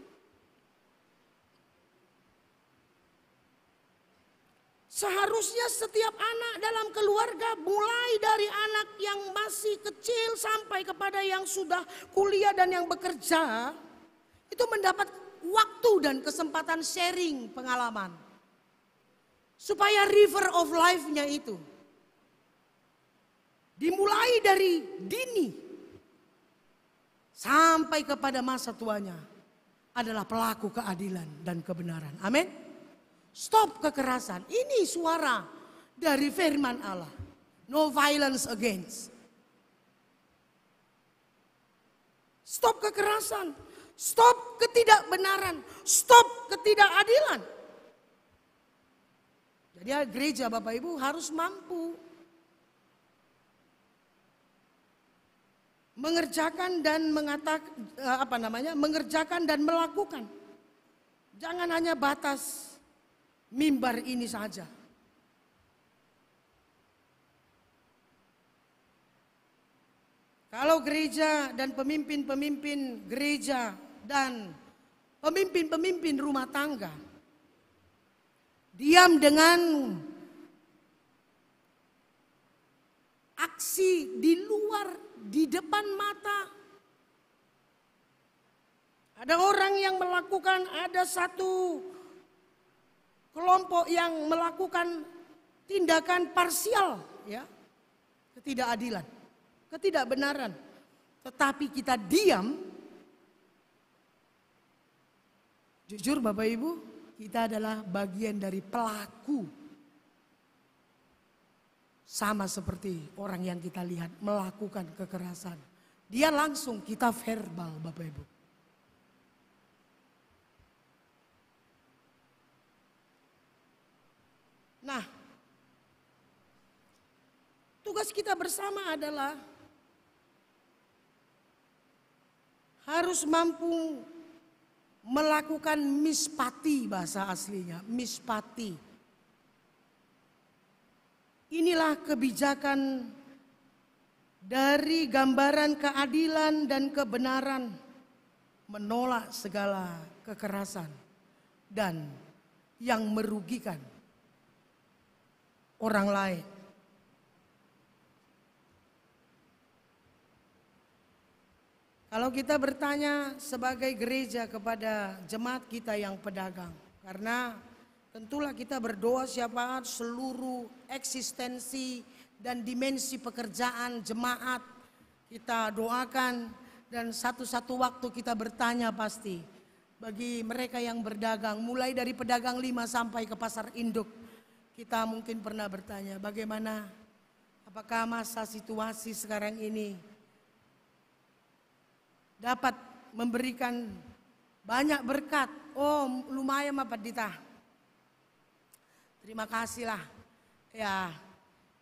Seharusnya setiap anak dalam keluarga, mulai dari anak yang masih kecil sampai kepada yang sudah kuliah dan yang bekerja, itu mendapat waktu dan kesempatan sharing pengalaman. Supaya river of life-nya itu dimulai dari dini sampai kepada masa tuanya adalah pelaku keadilan dan kebenaran. Amin. Stop kekerasan. Ini suara dari firman Allah. No violence against. Stop kekerasan. Stop ketidakbenaran. Stop ketidakadilan. Jadi gereja Bapak Ibu harus mampu mengerjakan dan mengerjakan dan melakukan. Jangan hanya batas mimbar ini saja. Kalau gereja dan pemimpin-pemimpin gereja dan pemimpin-pemimpin rumah tangga diam dengan aksi di luar, di depan mata. Ada orang yang melakukan, ada satu kelompok yang melakukan tindakan parsial, ya, ketidakadilan, ketidakbenaran. Tetapi kita diam. Jujur Bapak Ibu, kita adalah bagian dari pelaku. Sama seperti orang yang kita lihat melakukan kekerasan. Dia langsung, kita verbal Bapak Ibu. tugas kita bersama adalah harus mampu melakukan mispati, bahasa aslinya, mispati. Inilah kebijakan dari gambaran keadilan dan kebenaran, menolak segala kekerasan dan yang merugikan orang lain. Kalau kita bertanya sebagai gereja kepada jemaat kita yang pedagang, karena tentulah kita berdoa syafaat seluruh eksistensi dan dimensi pekerjaan jemaat kita doakan, dan satu-satu waktu kita bertanya pasti bagi mereka yang berdagang, mulai dari pedagang 5 sampai ke pasar induk, kita mungkin pernah bertanya bagaimana, apakah masa situasi sekarang ini dapat memberikan banyak berkat. Oh, lumayan Pak Dita. Terima kasih lah. Ya,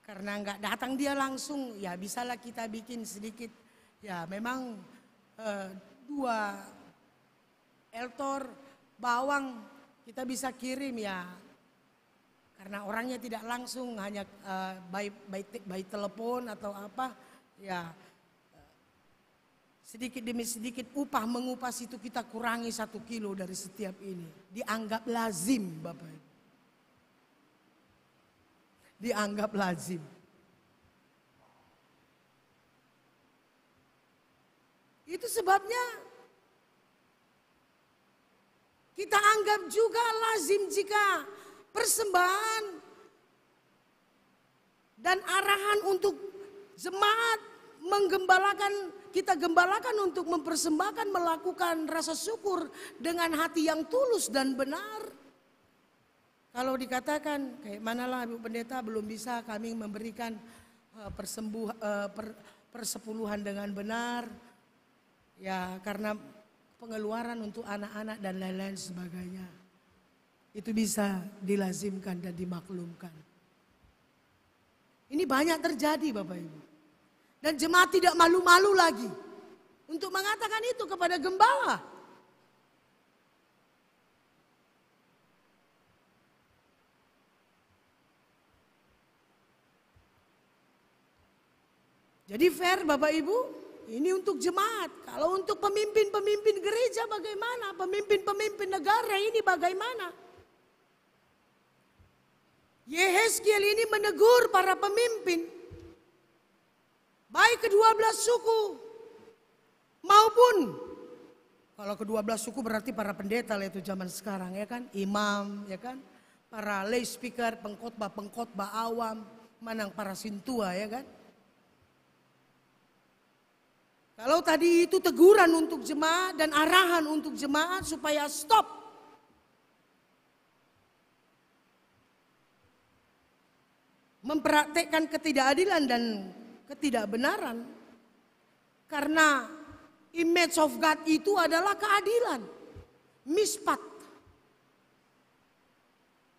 karena nggak datang dia langsung, ya bisalah kita bikin sedikit. Ya memang 2 eltor bawang kita bisa kirim ya. Karena orangnya tidak langsung, hanya by telepon atau apa. Ya, sedikit demi sedikit upah mengupas itu kita kurangi 1 kilo dari setiap ini. Dianggap lazim Bapak Ibu. Dianggap lazim. Itu sebabnya kita anggap juga lazim jika persembahan dan arahan untuk jemaat kita gembalakan untuk mempersembahkan, melakukan rasa syukur dengan hati yang tulus dan benar. Kalau dikatakan kayak manalah Ibu Pendeta belum bisa kami memberikan persepuluhan dengan benar, ya karena pengeluaran untuk anak-anak dan lain-lain sebagainya. Itu bisa dilazimkan dan dimaklumkan. Ini banyak terjadi Bapak Ibu. Dan jemaat tidak malu-malu lagi untuk mengatakan itu kepada gembala. Jadi fair Bapak Ibu, ini untuk jemaat. Kalau untuk pemimpin-pemimpin gereja bagaimana? Pemimpin-pemimpin negara ini bagaimana? Yehezkiel ini menegur para pemimpin. Baik ke-12 suku maupun, kalau ke-12 suku berarti para pendeta lah itu zaman sekarang ya kan. Imam ya kan. Para lay speaker, pengkhotbah awam, manang para sintua ya kan. Kalau tadi itu teguran untuk jemaat dan arahan untuk jemaat supaya stop. Mempraktekkan ketidakadilan dan ketidakbenaran. Karena image of God itu adalah keadilan, mispat,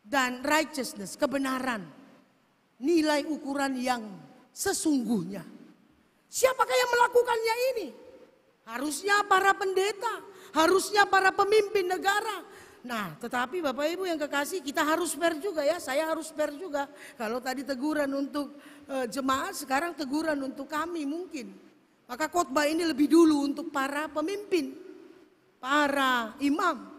dan righteousness, kebenaran. Nilai ukuran yang sesungguhnya. Siapakah yang melakukannya ini? Harusnya para pendeta, harusnya para pemimpin negara. Nah, tetapi Bapak Ibu yang kekasih, kita harus fair juga ya, saya harus fair juga. Kalau tadi teguran untuk jemaat, sekarang teguran untuk kami mungkin. Maka khotbah ini lebih dulu untuk para pemimpin, para imam.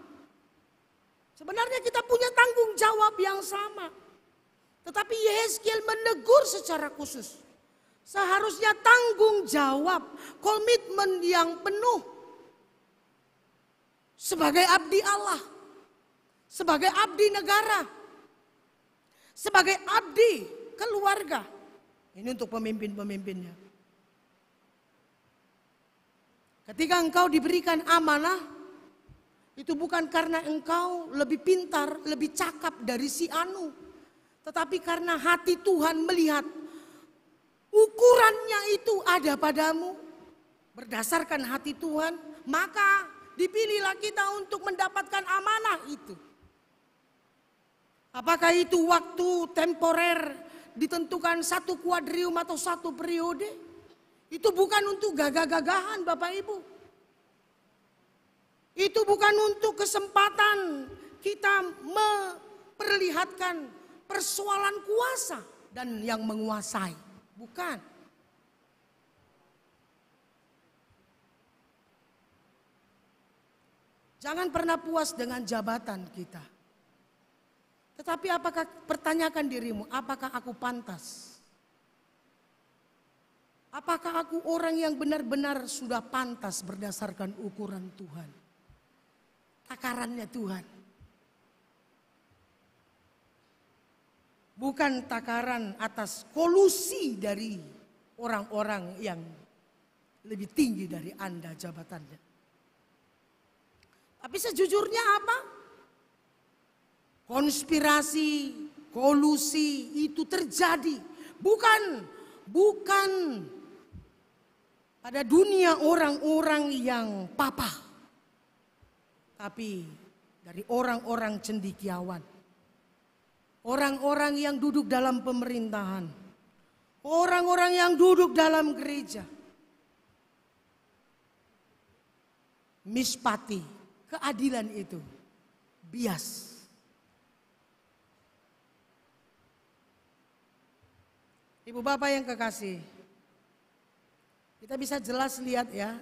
Sebenarnya kita punya tanggung jawab yang sama. Tetapi Yehezkiel menegur secara khusus. Seharusnya tanggung jawab, komitmen yang penuh. Sebagai abdi Allah, sebagai abdi negara, sebagai abdi keluarga. Ini untuk pemimpin-pemimpinnya. Ketika engkau diberikan amanah, itu bukan karena engkau lebih pintar, lebih cakap dari si anu. Tetapi karena hati Tuhan melihat ukurannya itu ada padamu. Berdasarkan hati Tuhan, maka dipilihlah kita untuk mendapatkan amanah itu. Apakah itu waktu temporer ditentukan satu kuadrium atau satu periode. Itu bukan untuk gagah-gagahan Bapak Ibu. Itu bukan untuk kesempatan kita memperlihatkan persoalan kuasa dan yang menguasai. Bukan. Jangan pernah puas dengan jabatan kita. Tetapi apakah, pertanyakan dirimu, apakah aku pantas? Apakah aku orang yang benar-benar sudah pantas berdasarkan ukuran Tuhan? Takarannya Tuhan. Bukan takaran atas kolusi dari orang-orang yang lebih tinggi dari Anda jabatannya. Tapi sejujurnya apa? Konspirasi, kolusi itu terjadi. Bukan pada dunia orang-orang yang papa. Tapi dari orang-orang cendekiawan. Orang-orang yang duduk dalam pemerintahan. Orang-orang yang duduk dalam gereja. Mispati, keadilan itu bias. Ibu bapak yang kekasih, kita bisa jelas lihat ya,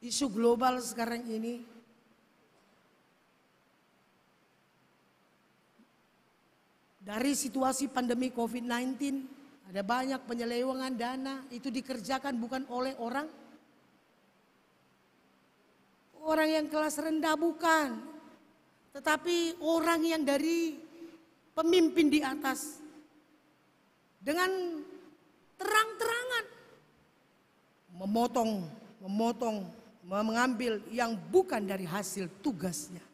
isu global sekarang ini dari situasi pandemi COVID-19, ada banyak penyelewengan dana, itu dikerjakan bukan oleh orang yang kelas rendah, bukan. Tetapi orang yang dari pemimpin di atas. Dengan terang-terangan mengambil yang bukan dari hasil tugasnya.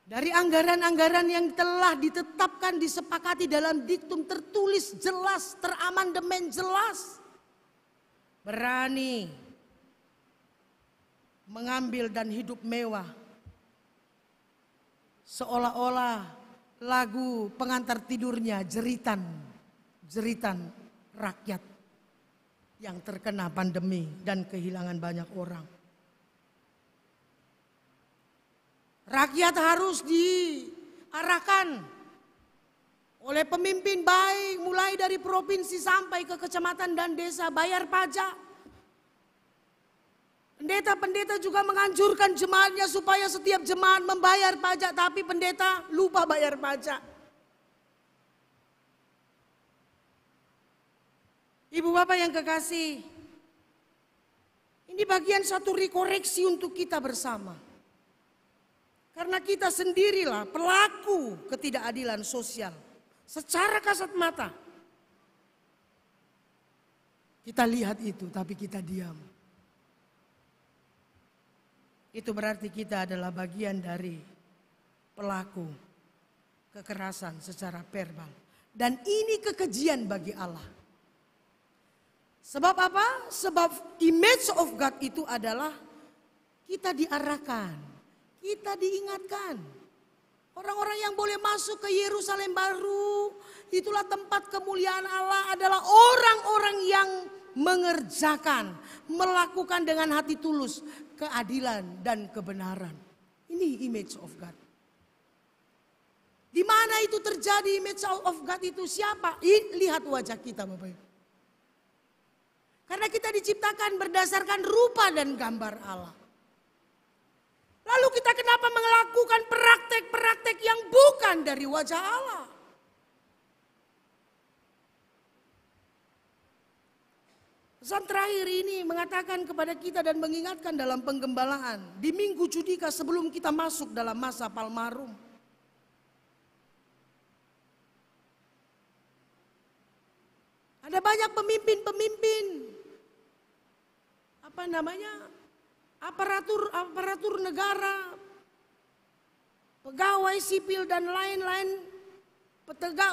Dari anggaran-anggaran yang telah ditetapkan, disepakati dalam diktum, tertulis jelas, teramandemen jelas. Berani mengambil dan hidup mewah. Seolah-olah lagu pengantar tidurnya jeritan rakyat yang terkena pandemi dan kehilangan banyak orang. Rakyat harus diarahkan oleh pemimpin baik, mulai dari provinsi sampai ke kecamatan dan desa, bayar pajak. Pendeta-pendeta juga menganjurkan jemaatnya supaya setiap jemaat membayar pajak, tapi pendeta lupa bayar pajak. Ibu bapak yang kekasih, ini bagian satu rekoreksi untuk kita bersama. Karena kita sendirilah pelaku ketidakadilan sosial secara kasat mata. Kita lihat itu tapi kita diam. Itu berarti kita adalah bagian dari pelaku kekerasan secara verbal. Dan ini kekejian bagi Allah. Sebab apa? Sebab image of God itu adalah kita diarahkan, kita diingatkan. Orang-orang yang boleh masuk ke Yerusalem baru, itulah tempat kemuliaan Allah, adalah orang-orang yang mengerjakan, melakukan dengan hati tulus keadilan dan kebenaran. Ini image of God. Di mana itu terjadi image of God itu? Siapa? Lihat wajah kita Bapak Ibu. Karena kita diciptakan berdasarkan rupa dan gambar Allah. Lalu kita kenapa melakukan praktek-praktek yang bukan dari wajah Allah? Pesan terakhir ini mengatakan kepada kita dan mengingatkan dalam penggembalaan. Di Minggu Judika sebelum kita masuk dalam masa Palmarum. Ada banyak pemimpin-pemimpin. Aparatur negara. Pegawai sipil dan lain-lain.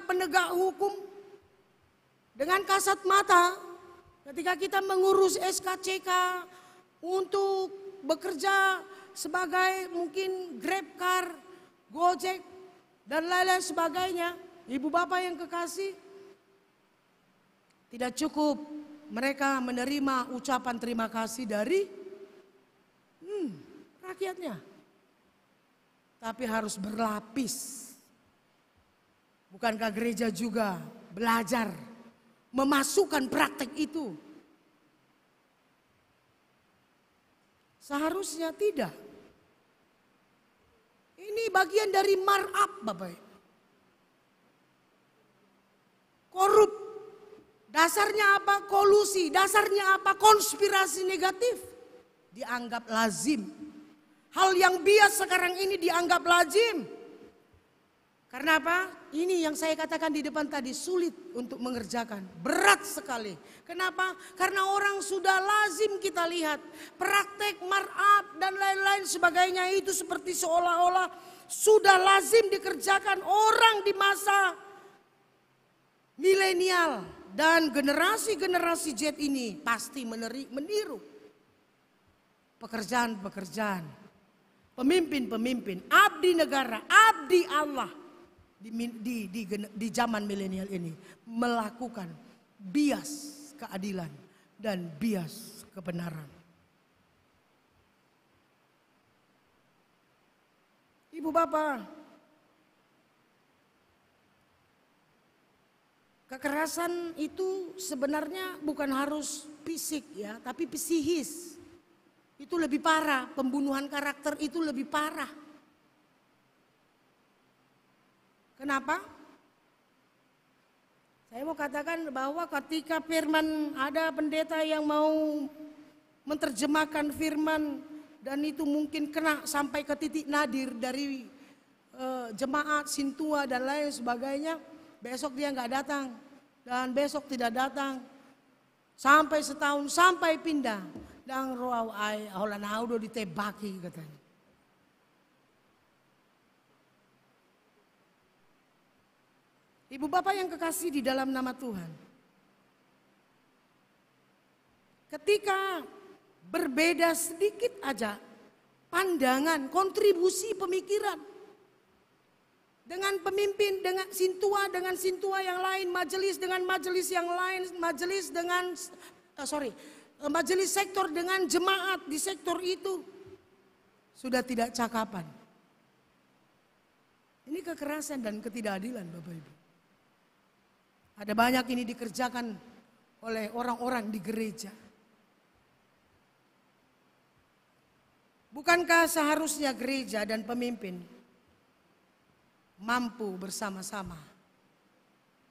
Penegak hukum. Dengan kasat mata. Ketika kita mengurus SKCK untuk bekerja sebagai mungkin GrabCar, Gojek, dan lain-lain sebagainya. Ibu bapak yang kekasih, tidak cukup mereka menerima ucapan terima kasih dari rakyatnya. Tapi harus berlapis. Bukankah gereja juga belajar memasukkan praktek itu? Seharusnya tidak. Ini bagian dari markup, Bapak. Korup. Dasarnya apa? Kolusi. Dasarnya apa? Konspirasi negatif. Dianggap lazim. Hal yang bias sekarang ini dianggap lazim. Karena apa? Ini yang saya katakan di depan tadi, sulit untuk mengerjakan. Berat sekali. Kenapa? Karena orang sudah lazim kita lihat. Praktek markup dan lain-lain sebagainya itu seperti seolah-olah sudah lazim dikerjakan orang di masa milenial. Dan generasi-generasi Z ini pasti meniru. Pekerjaan-pekerjaan. Pemimpin-pemimpin, abdi negara, abdi Allah. Di zaman milenial ini melakukan bias keadilan dan bias kebenaran. Ibu bapak, kekerasan itu sebenarnya bukan harus fisik ya, tapi psikis. Itu lebih parah, pembunuhan karakter itu lebih parah. Kenapa? Saya mau katakan bahwa ketika firman, ada pendeta yang mau menerjemahkan firman dan itu mungkin kena sampai ke titik nadir dari jemaat, sintua dan lain sebagainya. Besok dia nggak datang dan besok tidak datang sampai setahun, sampai pindah. Dan roau ai holanau do ditebaki katanya. Ibu bapak yang kekasih di dalam nama Tuhan. Ketika berbeda sedikit aja pandangan, kontribusi pemikiran. Dengan pemimpin, dengan sintua yang lain, majelis dengan majelis yang lain, majelis dengan, majelis sektor dengan jemaat di sektor itu. Sudah tidak cakapan. Ini kekerasan dan ketidakadilan Bapak Ibu. Ada banyak ini dikerjakan oleh orang-orang di gereja. Bukankah seharusnya gereja dan pemimpin mampu bersama-sama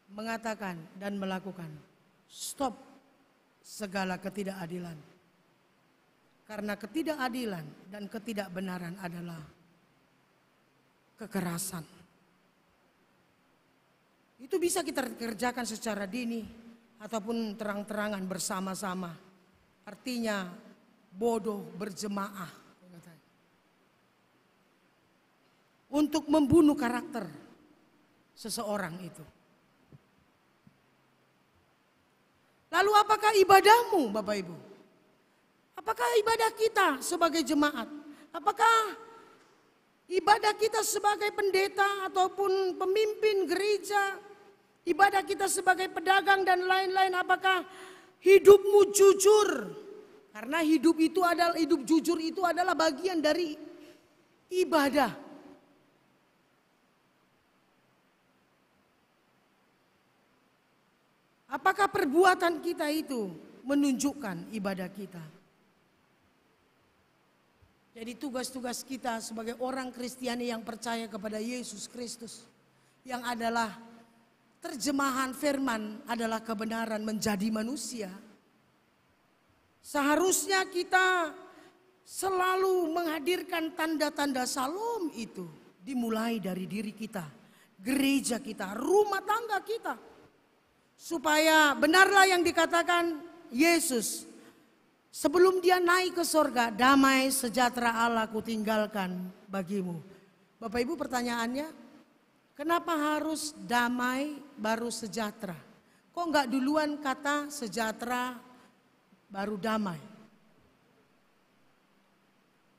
mengatakan dan melakukan stop segala ketidakadilan. Karena ketidakadilan dan ketidakbenaran adalah kekerasan. Itu bisa kita kerjakan secara dini ataupun terang-terangan bersama-sama. Artinya bodoh berjemaah. Untuk membunuh karakter seseorang itu. Lalu apakah ibadahmu Bapak Ibu? Apakah ibadah kita sebagai jemaat? Apakah ibadah kita sebagai pendeta ataupun pemimpin gereja? Ibadah kita sebagai pedagang dan lain-lain, apakah hidupmu jujur? Karena hidup jujur itu adalah bagian dari ibadah. Apakah perbuatan kita itu menunjukkan ibadah kita? Jadi tugas-tugas kita sebagai orang Kristiani yang percaya kepada Yesus Kristus, yang adalah terjemahan firman adalah kebenaran menjadi manusia. Seharusnya kita selalu menghadirkan tanda-tanda Shalom itu. Dimulai dari diri kita, gereja kita, rumah tangga kita. Supaya benarlah yang dikatakan Yesus. Sebelum dia naik ke sorga, damai sejahtera Allah kutinggalkan bagimu. Bapak Ibu pertanyaannya, kenapa harus damai baru sejahtera? Kok enggak duluan kata sejahtera baru damai?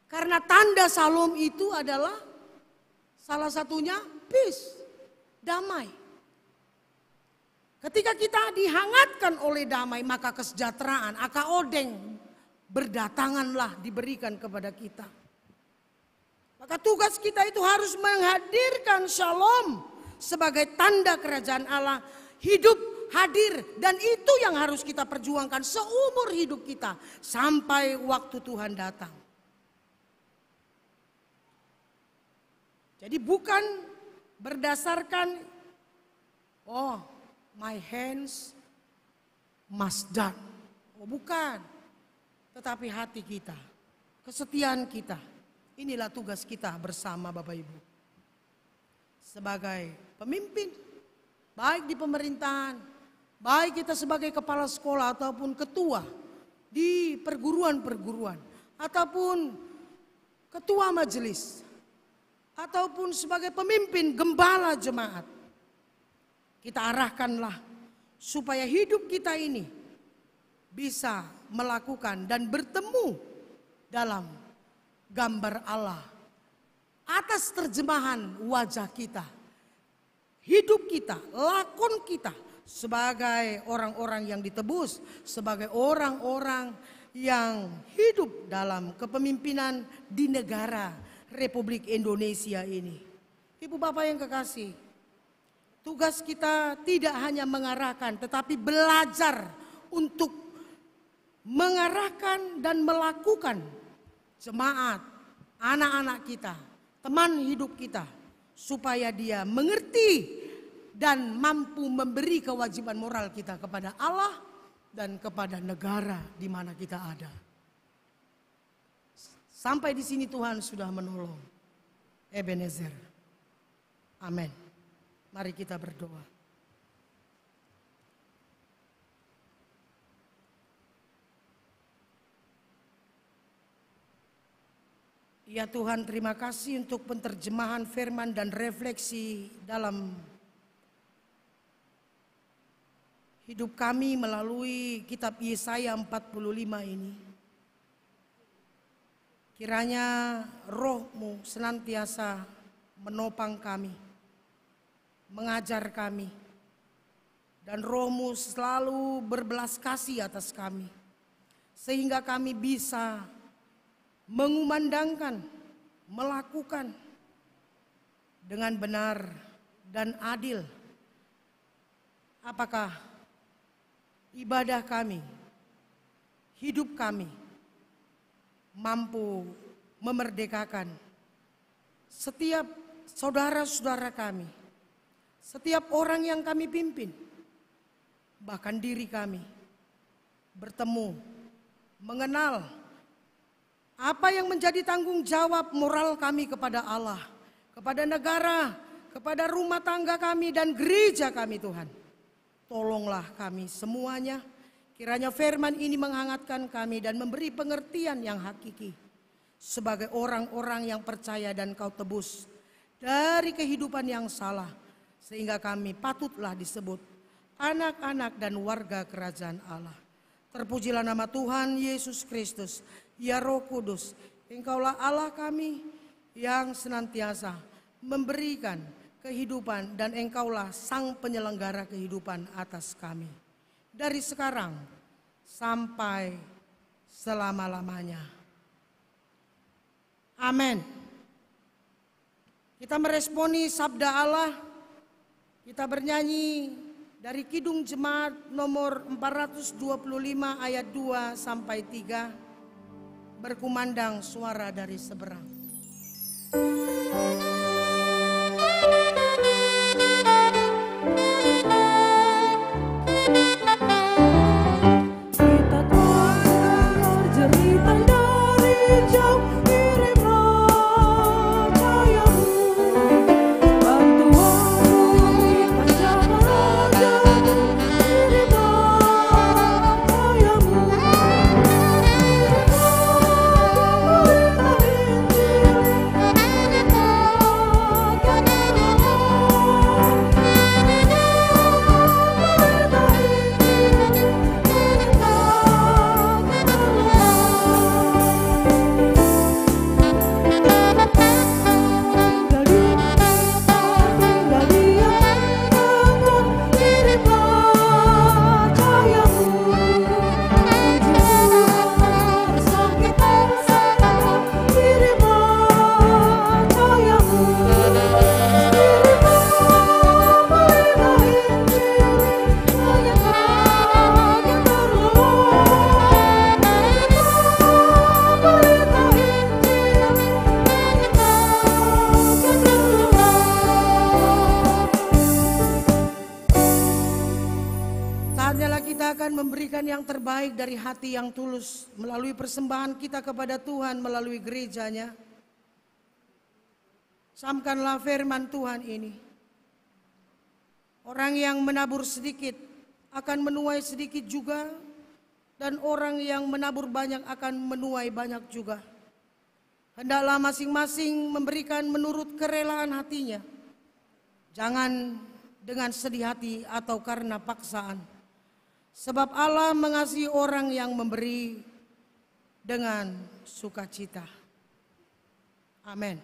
Karena tanda Shalom itu adalah salah satunya peace, damai. Ketika kita dihangatkan oleh damai, maka kesejahteraan, akaodeng, berdatanganlah diberikan kepada kita. Maka tugas kita itu harus menghadirkan Shalom sebagai tanda kerajaan Allah, hidup hadir, dan itu yang harus kita perjuangkan seumur hidup kita sampai waktu Tuhan datang. Jadi bukan berdasarkan my hands must done. Bukan. Tetapi hati kita, kesetiaan kita. Inilah tugas kita bersama Bapak Ibu. Sebagai pemimpin, baik di pemerintahan, baik kita sebagai kepala sekolah ataupun ketua di perguruan-perguruan, ataupun ketua majelis, ataupun sebagai pemimpin gembala jemaat. Kita arahkanlah supaya hidup kita ini bisa melakukan dan bertemu dalam gambar Allah atas terjemahan wajah kita, hidup kita, lakon kita sebagai orang-orang yang ditebus, sebagai orang-orang yang hidup dalam kepemimpinan di negara Republik Indonesia ini. Ibu bapak yang kekasih, tugas kita tidak hanya mengarahkan tetapi belajar untuk mengarahkan dan melakukan jemaat, anak-anak kita, teman hidup kita, supaya dia mengerti dan mampu memberi kewajiban moral kita kepada Allah dan kepada negara di mana kita ada. Sampai di sini Tuhan sudah menolong. Ebenezer. Amin. Mari kita berdoa. Ya Tuhan, terima kasih untuk penerjemahan firman dan refleksi dalam hidup kami melalui kitab Yesaya 45 ini. Kiranya Roh-Mu senantiasa menopang kami, mengajar kami, dan Roh-Mu selalu berbelas kasih atas kami, sehingga kami bisa mengumandangkan, melakukan dengan benar dan adil. Apakah ibadah kami, hidup kami mampu memerdekakan setiap saudara-saudara kami, setiap orang yang kami pimpin, bahkan diri kami, bertemu, mengenal apa yang menjadi tanggung jawab moral kami kepada Allah, kepada negara, kepada rumah tangga kami dan gereja kami Tuhan. Tolonglah kami semuanya, kiranya firman ini menghangatkan kami dan memberi pengertian yang hakiki. Sebagai orang-orang yang percaya dan Kau tebus dari kehidupan yang salah, sehingga kami patutlah disebut anak-anak dan warga kerajaan Allah. Terpujilah nama Tuhan Yesus Kristus. Ya Roh Kudus, Engkaulah Allah kami yang senantiasa memberikan kehidupan dan Engkaulah sang penyelenggara kehidupan atas kami. Dari sekarang sampai selama-lamanya. Amin. Kita meresponi sabda Allah, kita bernyanyi dari Kidung Jemaat nomor 425 ayat 2 sampai 3. Berkumandang suara dari seberang.
Kita dengar jeritan dari jauh, kirimlah cahayamu, bantuanmu berikan jangan ajamu, kirimlah cahayamu. Berita Injil,
Saatnya lah kita akan memberikan yang terbaik dari hati yang tulus melalui persembahan kita kepada Tuhan melalui gerejanya. Camkanlah firman Tuhan ini. Orang yang menabur sedikit akan menuai sedikit juga, dan orang yang menabur banyak akan menuai banyak juga. Hendaklah masing-masing memberikan menurut kerelaan hatinya. Jangan dengan sedih hati atau karena paksaan. Sebab Allah mengasihi orang yang memberi dengan sukacita. Amin.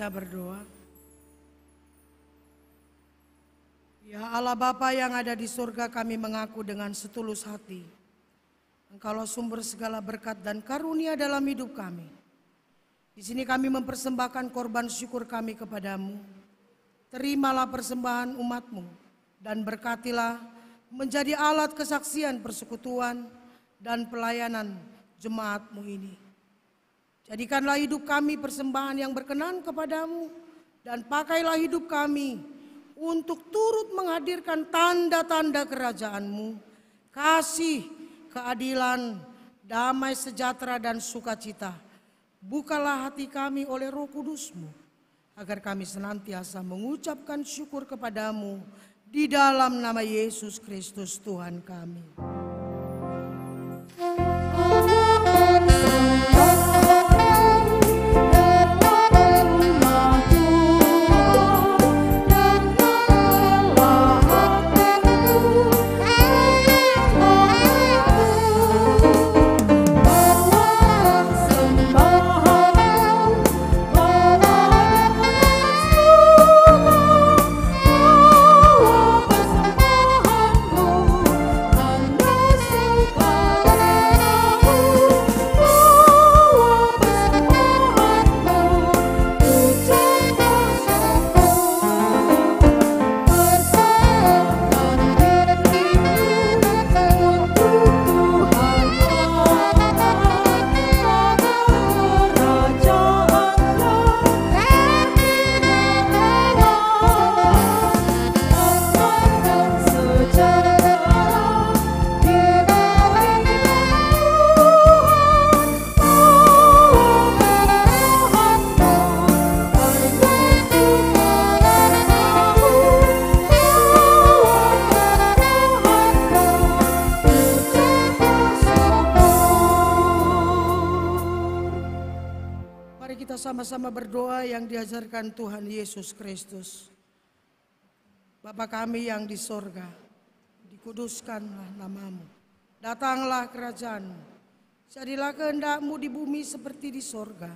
kita berdoa. Ya Allah Bapa yang ada di surga, kami mengaku dengan setulus hati, Engkaulah sumber segala berkat dan karunia dalam hidup kami. Di sini kami mempersembahkan korban syukur kami kepadamu. Terimalah persembahan umat-Mu dan berkatilah menjadi alat kesaksian persekutuan dan pelayanan jemaat-Mu ini. Jadikanlah hidup kami persembahan yang berkenan kepadamu, dan pakailah hidup kami untuk turut menghadirkan tanda-tanda kerajaan-Mu, kasih, keadilan, damai sejahtera dan sukacita. Bukalah hati kami oleh Roh Kudus-Mu, agar kami senantiasa mengucapkan syukur kepadamu di dalam nama Yesus Kristus Tuhan kami. Sama-sama berdoa yang diajarkan Tuhan Yesus Kristus. Bapa kami yang di sorga, dikuduskanlah nama-Mu. Datanglah kerajaan-Mu. Jadilah kehendak-Mu di bumi seperti di sorga.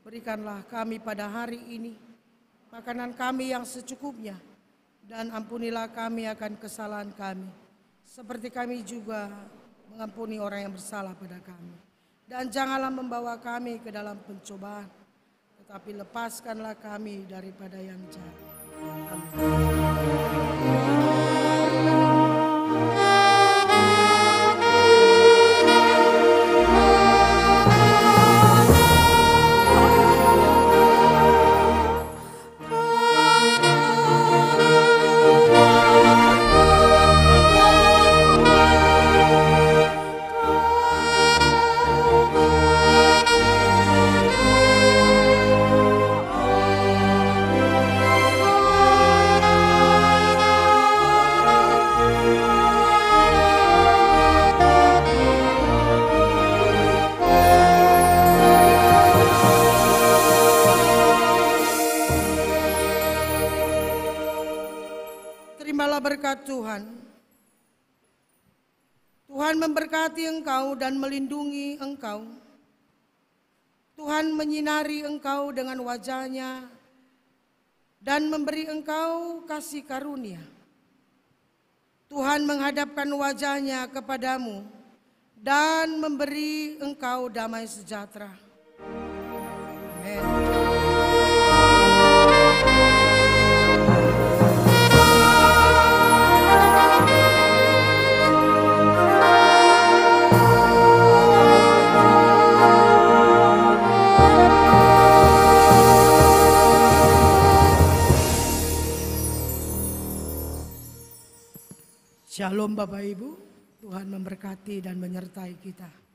Berikanlah kami pada hari ini makanan kami yang secukupnya, dan ampunilah kami akan kesalahan kami, seperti kami juga mengampuni orang yang bersalah pada kami. Dan janganlah membawa kami ke dalam pencobaan, tetapi lepaskanlah kami daripada yang jahat. Berkat Tuhan. Tuhan memberkati engkau dan melindungi engkau. Tuhan menyinari engkau dengan wajah-Nya dan memberi engkau kasih karunia. Tuhan menghadapkan wajah-Nya kepadamu dan memberi engkau damai sejahtera. Amin. Shalom Bapak Ibu, Tuhan memberkati dan menyertai kita.